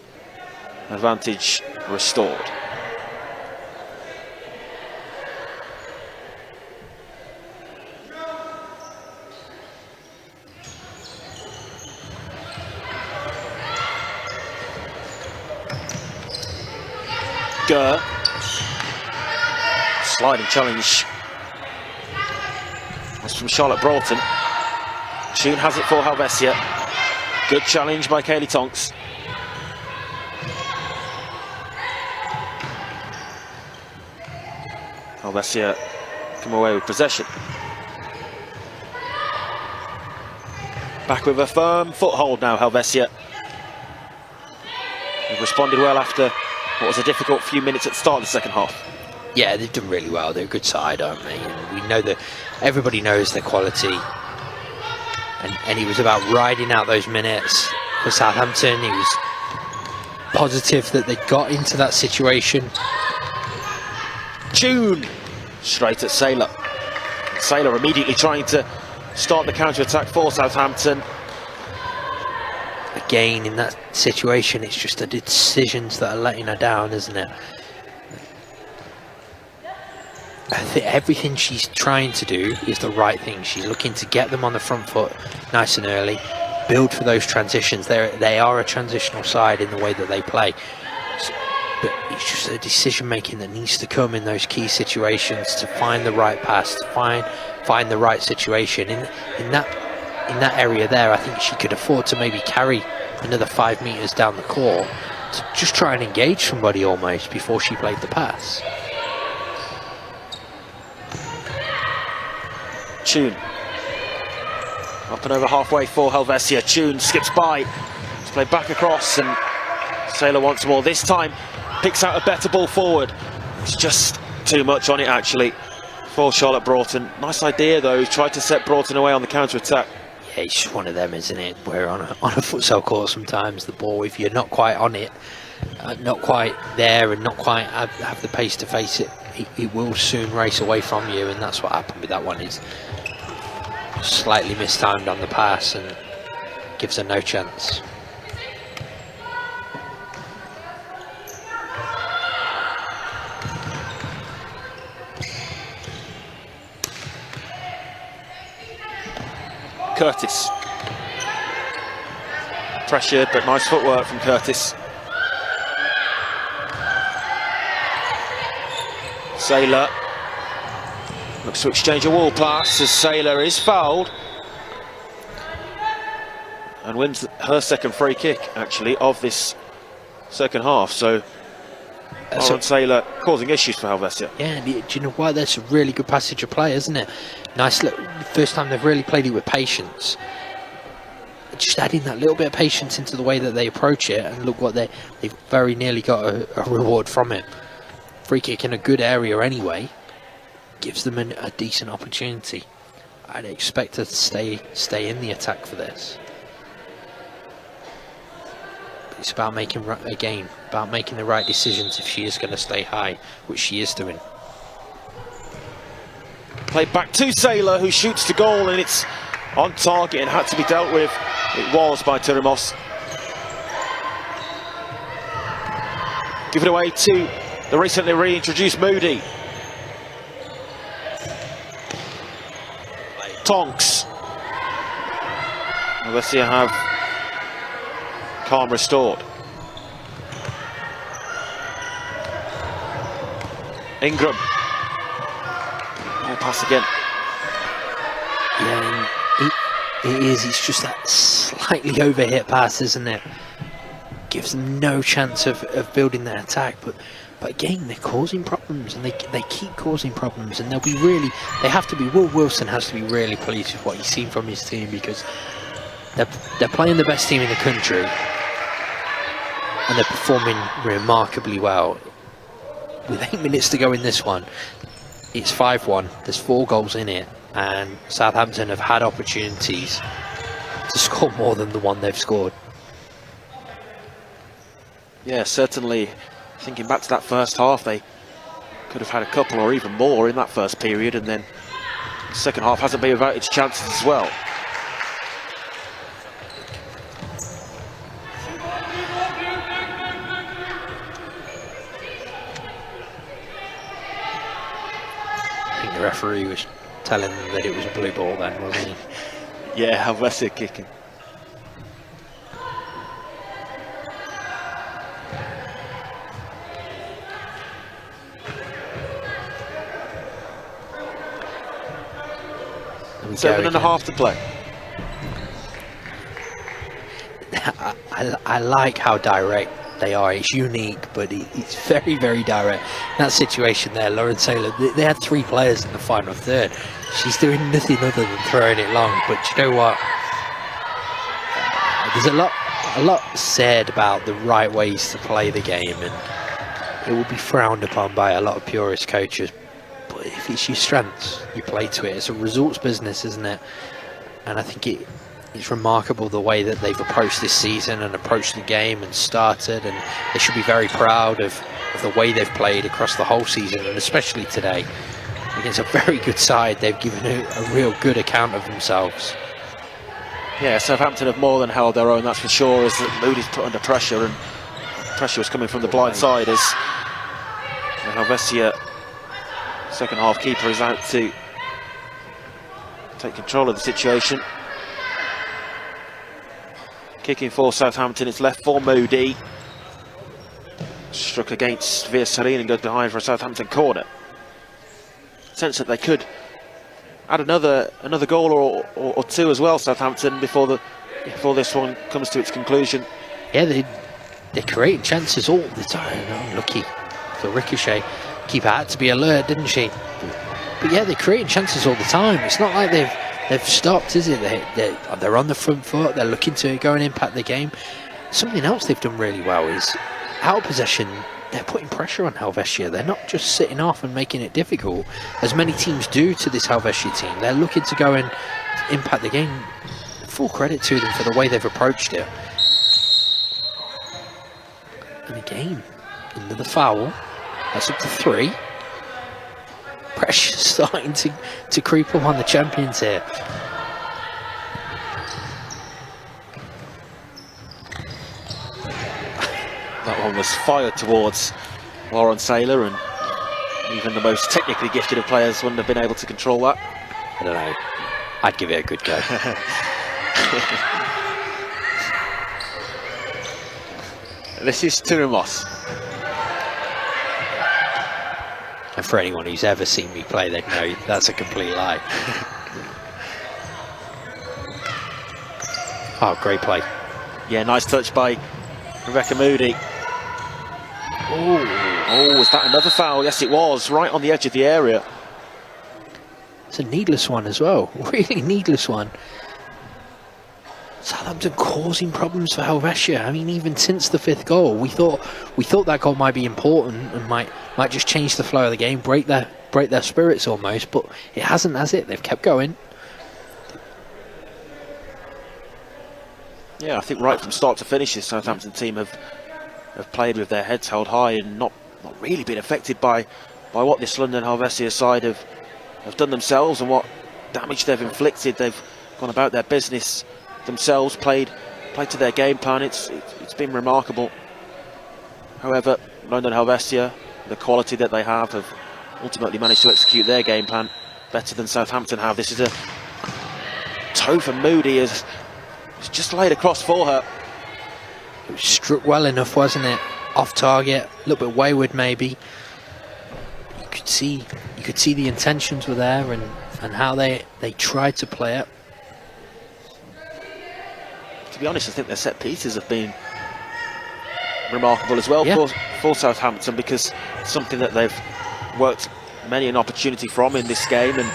advantage restored. Gurr. Sliding challenge. That's from Charlotte Broughton. Sheen has it for Helvecia. Good challenge by Kaylee Tonks. Helvecia come away with possession. Back with a firm foothold now, Helvecia. They've responded well after what was a difficult few minutes at the start of the second half. Yeah, they've done really well. They're a good side, aren't they? And we know that everybody knows their quality. And he was about riding out those minutes for Southampton. He was positive that they got into that situation. June straight at Saylor. Saylor immediately trying to start the counter-attack for Southampton. Again, in that situation, it's just the decisions that are letting her down, isn't it? I think everything she's trying to do is the right thing. She's looking to get them on the front foot nice and early, build for those transitions. They are a transitional side in the way that they play. But it's just the decision making that needs to come in those key situations to find the right pass, to find the right situation. In that area there, I think she could afford to maybe carry another 5 meters down the court to just try and engage somebody almost before she played the pass. Tune up and over halfway for Helvecia. Tune skips by. It's played back across and Saylor wants more. This time picks out a better ball forward. It's just too much on it actually for Charlotte Broughton. Nice idea though. Tried to set Broughton away on the counter attack. Yeah, it's just one of them, isn't it? Where on a futsal court sometimes the ball, if you're not quite on it, not quite there and not quite have the pace to face it, it will soon race away from you, and that's what happened with that one. Is slightly mistimed on the pass and gives her no chance. Curtis. Pressured, but nice footwork from Curtis. Saylor looks to exchange a wall pass as Saylor is fouled and wins her second free kick actually of this second half. So Lauren Saylor causing issues for Helvecia. Yeah, do you know what? That's a really good passage of play, isn't it? Nice look. First time they've really played it with patience. Just adding that little bit of patience into the way that they approach it, and look what they've very nearly got a reward from it. Free kick in a good area anyway gives them a decent opportunity. I'd expect her to stay in the attack for this. But it's about making the right decisions if she is going to stay high, which she is doing. Played back to Sailor, who shoots the goal, and it's on target and had to be dealt with. It was by Turimos. Give it away to the recently reintroduced Moody. Tonks. Helvecia have calm restored. Ingram. Oh, pass again. Yeah, it is. It's just that slightly overhit pass, isn't it? Gives them no chance of building their attack, but again they're causing problems, and they keep causing problems, and they have to be. Will Wilson has to be really pleased with what he's seen from his team, because they're playing the best team in the country, and they're performing remarkably well. With 8 minutes to go in this one, it's 5-1. There's 4 goals in it, and Southampton have had opportunities to score more than the one they've scored. Yeah, certainly. Thinking back to that first half, they could have had a couple or even more in that first period, and then the second half hasn't been without its chances as well. I think the referee was telling them that it was a blue ball then, wasn't he? Yeah, Helvecia kicking. Seven and a half to play. I like how direct they are. It's unique, but it's very, very direct. That situation there, Lauren Sailor, they had 3 players in the final third. She's doing nothing other than throwing it long. But you know what? There's a lot said about the right ways to play the game, and it will be frowned upon by a lot of purist coaches. But if it's your strengths, you play to it. It's a results business, isn't it? And I think it's remarkable the way that they've approached this season and approached the game and started, and they should be very proud of the way they've played across the whole season, and especially today against a very good side. They've given a real good account of themselves. Yeah, Southampton have more than held their own, that's for sure, as Moody's put under pressure, and pressure was coming from the blind side as the Helvecia second half keeper is out to take control of the situation. Kicking for Southampton, it's left for Moody. Struck against Viersarin and goes behind for a Southampton corner. Sense that they could add another goal or 2 as well, Southampton, before this one comes to its conclusion. Yeah, they're creating chances all the time. Unlucky for Ricochet. Keeper had to be alert, didn't she? But yeah, they're creating chances all the time. It's not like they've stopped, is it? They're on the front foot. They're looking to go and impact the game. Something else they've done really well is out of possession. They're putting pressure on Helvecia. They're not just sitting off and making it difficult, as many teams do to this Helvecia team. They're looking to go and impact the game. Full credit to them for the way they've approached it. And again, another foul. That's up to 3. Pressure starting to creep up on the champions here. That one was fired towards Lauren Sailor, and even the most technically gifted of players wouldn't have been able to control that. I don't know. I'd give it a good go. This is Turimos. And for anyone who's ever seen me play, they'd know that's a complete lie. Oh, great play. Yeah, nice touch by Rebecca Moody. Oh, was that another foul? Yes, it was, right on the edge of the area. It's a needless one as well. Really needless one. Southampton causing problems for Helvecia. I mean, even since the 5th goal, we thought that goal might be important and might just change the flow of the game, break their spirits almost, but it hasn't, has it? They've kept going. Yeah, I think right from start to finish, this Southampton team have played with their heads held high and not really been affected by what this London Helvecia side have have done themselves and what damage they've inflicted. They've gone about their business themselves, played to their game plan. It's been remarkable. However, London Helvecia, the quality that they have ultimately managed to execute their game plan better than Southampton have. This is a toe for Moody, as it's just laid across for her. It was struck well enough, wasn't it? Off target, a little bit wayward maybe. You could see the intentions were there and how they tried to play it. To be honest, I think their set pieces have been remarkable as well for Southampton, because it's something that they've worked many an opportunity from in this game, and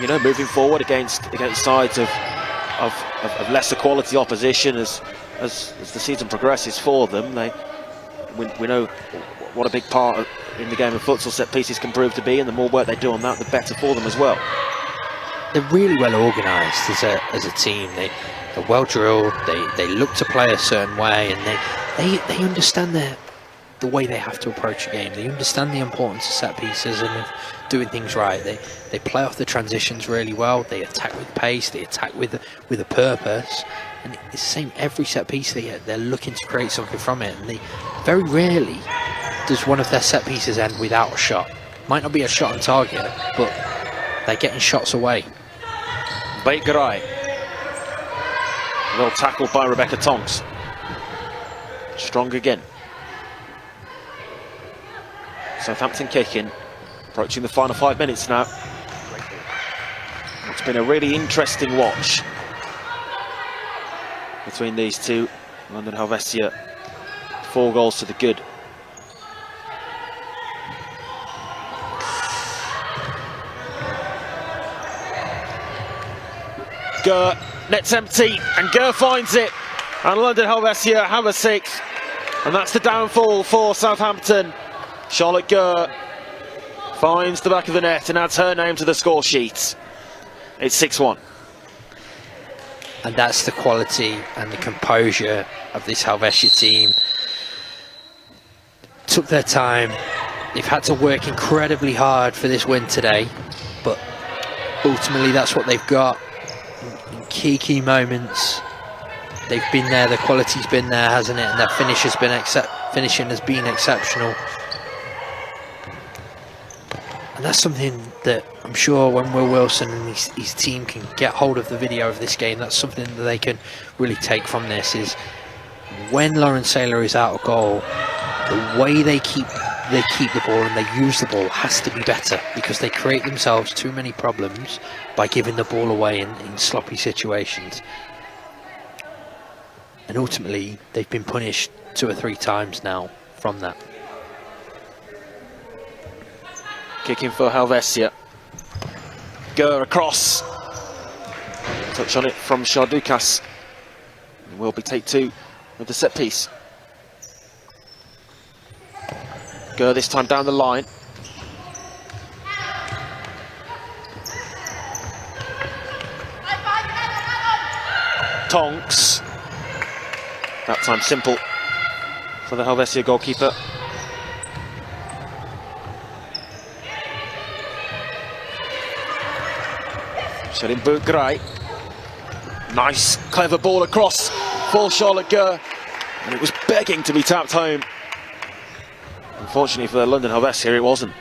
you know, moving forward against sides of lesser quality opposition as the season progresses for them, we know what a big part in the game of futsal set pieces can prove to be, and the more work they do on that, the better for them as well. They're really well organised as a team. They're well drilled. They look to play a certain way, and they understand the way they have to approach a game. They understand the importance of set pieces and of doing things right. They play off the transitions really well. They attack with pace. They attack with a purpose. And it's the same every set piece they're looking to create something from it. And they very rarely does one of their set pieces end without a shot. Might not be a shot on target, but they're getting shots away. Bakerai. Well tackled by Rebecca Tonks. Strong again. Southampton kicking, approaching the final 5 minutes now. It's been a really interesting watch between these two. London Helvecia, 4 goals to the good. Gurr, net's empty, and Gurr finds it, and London Helvecia have a 6th, and that's the downfall for Southampton. Charlotte Gurr finds the back of the net and adds her name to the score sheet. It's 6-1. And that's the quality and the composure of this Helvecia team. Took their time. They've had to work incredibly hard for this win today, but ultimately that's what they've got. In key moments, they've been there. The quality's been there, hasn't it? And their finishing has been exceptional. And that's something that I'm sure when Will Wilson and his team can get hold of the video of this game, that's something that they can really take from this, is when Lauren Saylor is out of goal, the way they keep the ball and they use the ball has to be better, because they create themselves too many problems by giving the ball away in sloppy situations. And ultimately, they've been punished 2 or 3 times now from that. Kicking for Helvecia. Gurr across. Touch on it from Shardukas. It will be take 2 of the set piece. Gurr this time down the line. Tonks. That time simple for the Helvecia goalkeeper. Sherin Bakerai. Nice, clever ball across for Charlotte Gurr, and it was begging to be tapped home. Unfortunately for the London Helvecia, it wasn't.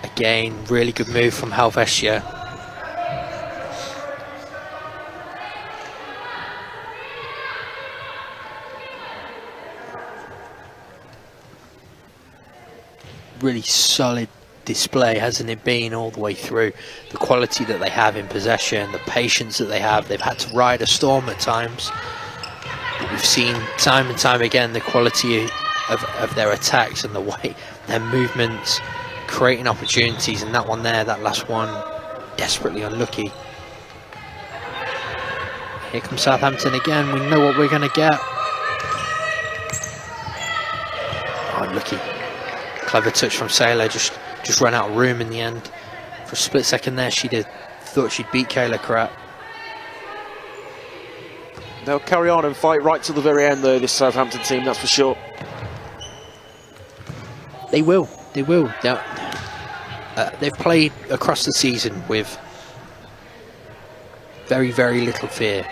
Again, really good move from Helvecia. Really solid display, hasn't it been, all the way through? The quality that they have in possession, the patience that they have. They've had to ride a storm at times. But we've seen time and time again the quality of their attacks and the way their movements, creating opportunities, and that one there, that last one, desperately unlucky. Here comes Southampton again. We know what we're going to get. Oh, unlucky. Clever touch from Saylor, just ran out of room in the end. For a split second there, thought she'd beat Kayla Kratt. They'll carry on and fight right to the very end though, this Southampton team, that's for sure. They will. They will. They've played across the season with very, very little fear.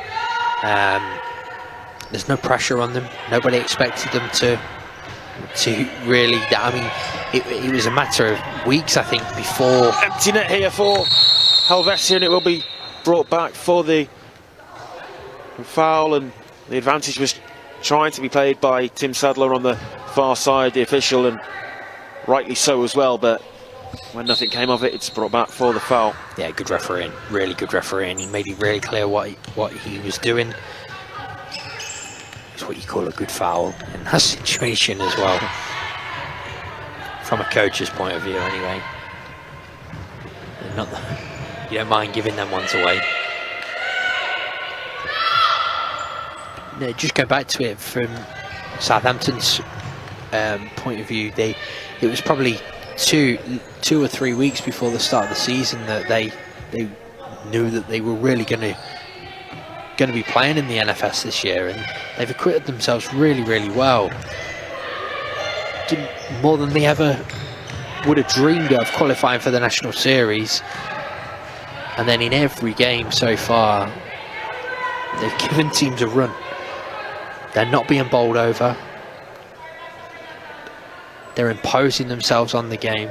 There's no pressure on them. Nobody expected them to really. I mean, it was a matter of weeks, I think, before. Empty net here for Helvecia, and it will be brought back for the foul, and the advantage was trying to be played by Tim Sadler on the far side, the official, and rightly so as well, but when nothing came of it, it's brought back for the foul. Yeah, good refereeing, really good refereeing. He made it really clear what he was doing. It's what you call a good foul in that situation as well, from a coach's point of view anyway. You don't mind giving them ones away. No, just go back to it from Southampton's point of view. It was probably two or 3 weeks before the start of the season that they knew that they were really going to be playing in the NFS this year, and they've acquitted themselves really, really well. Did more than they ever would have dreamed of, qualifying for the National Series. And then in every game so far, they've given teams a run. They're not being bowled over. They're imposing themselves on the game.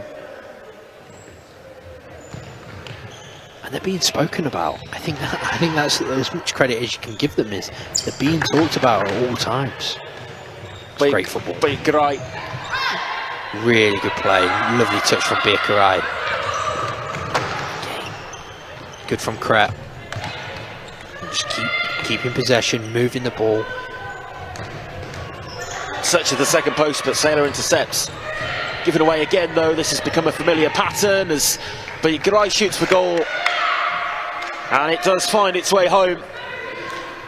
And they're being spoken about. I think that's as much credit as you can give them. Is they're being talked about at all times. It's great football. Bikarai. Really good play. Lovely touch from Bikarai. Good from Kret. Just keeping possession, moving the ball. Search of the second post, but Sailor intercepts. Given away again, though. This has become a familiar pattern as Bikarai shoots for goal. And it does find its way home.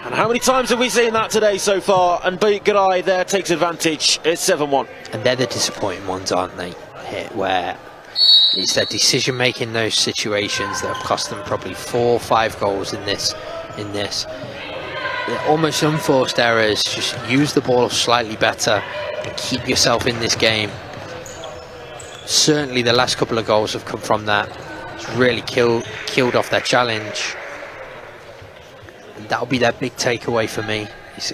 And how many times have we seen that today so far? And Bikarai there takes advantage. It's 7-1. And they're the disappointing ones, aren't they? Where it's their decision making in those situations that have cost them probably 4 or 5 goals in this. They're almost unforced errors. Just use the ball slightly better and keep yourself in this game. Certainly the last couple of goals have come from that. It's really killed off their challenge. And that'll be their big takeaway for me. Is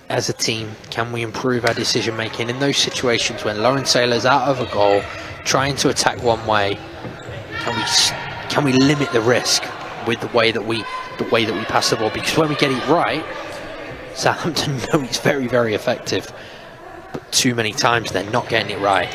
as a team, can we improve our decision making in those situations when Lauren Saylor's out of a goal, trying to attack one way? Can we limit the risk with the way that we pass the ball? Because when we get it right, Southampton know it's very, very effective. But too many times they're not getting it right.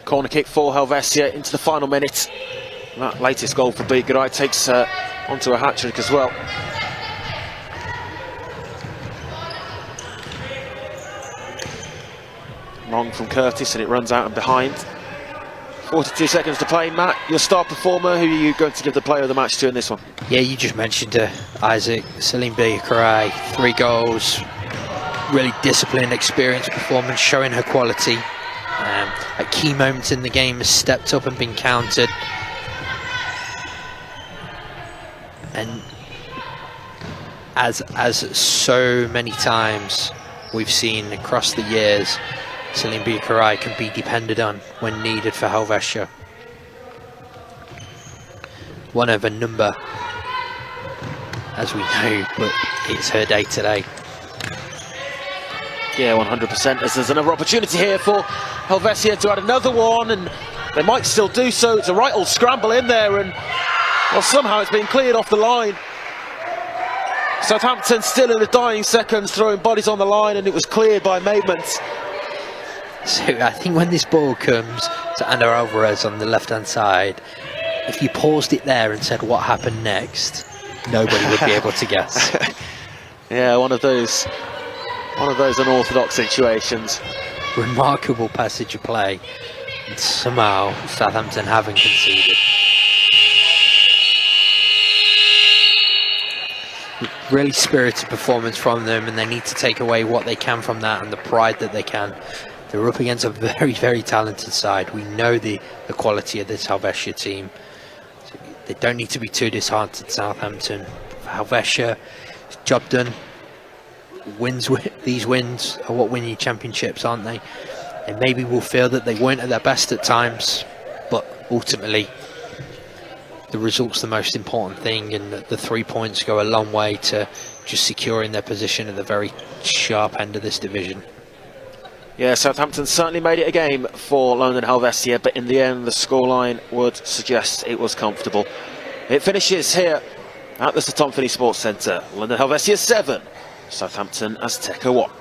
Corner kick for Helvecia into the final minute. That latest goal for Bikarai takes onto a hat-trick as well. Long from Curtis, and it runs out and behind. 42 seconds to play. Matt, your star performer, who are you going to give the player of the match to in this one? Yeah, you just mentioned Isaac, Celine Bikarai, 3 goals. Really disciplined, experienced performance, showing her quality. At key moments in the game has stepped up and been countered. And as so many times we've seen across the years, Celine Bikarai can be depended on when needed for Helvecia. One of a number, as we know, but it's her day today. Yeah, 100%, as there's another opportunity here for Helvecia to add another one, and they might still do so. It's a right old scramble in there, and well, somehow it's been cleared off the line. Southampton still in the dying seconds, throwing bodies on the line, and it was cleared by Maidment. So I think when this ball comes to Ana Alvarez on the left-hand side, if you paused it there and said what happened next, nobody would be able to guess. Yeah, one of those unorthodox situations. Remarkable passage of play, and somehow Southampton haven't conceded. really spirited performance from them, and they need to take away what they can from that and the pride that they can. They're up against a very, very talented side. We know the quality of this Helvetia team. They don't need to be too disheartened, Southampton. Helvetia, job done. These wins are what win you championships, aren't they? And maybe we'll feel that they weren't at their best at times, but ultimately the result's the most important thing, and the 3 points go a long way to just securing their position at the very sharp end of this division. Yeah, Southampton certainly made it a game for London Helvecia, but in the end the scoreline would suggest it was comfortable. It finishes here at the St Tom Finney Sports Centre. London Helvecia 7, Southampton Aztecs 1.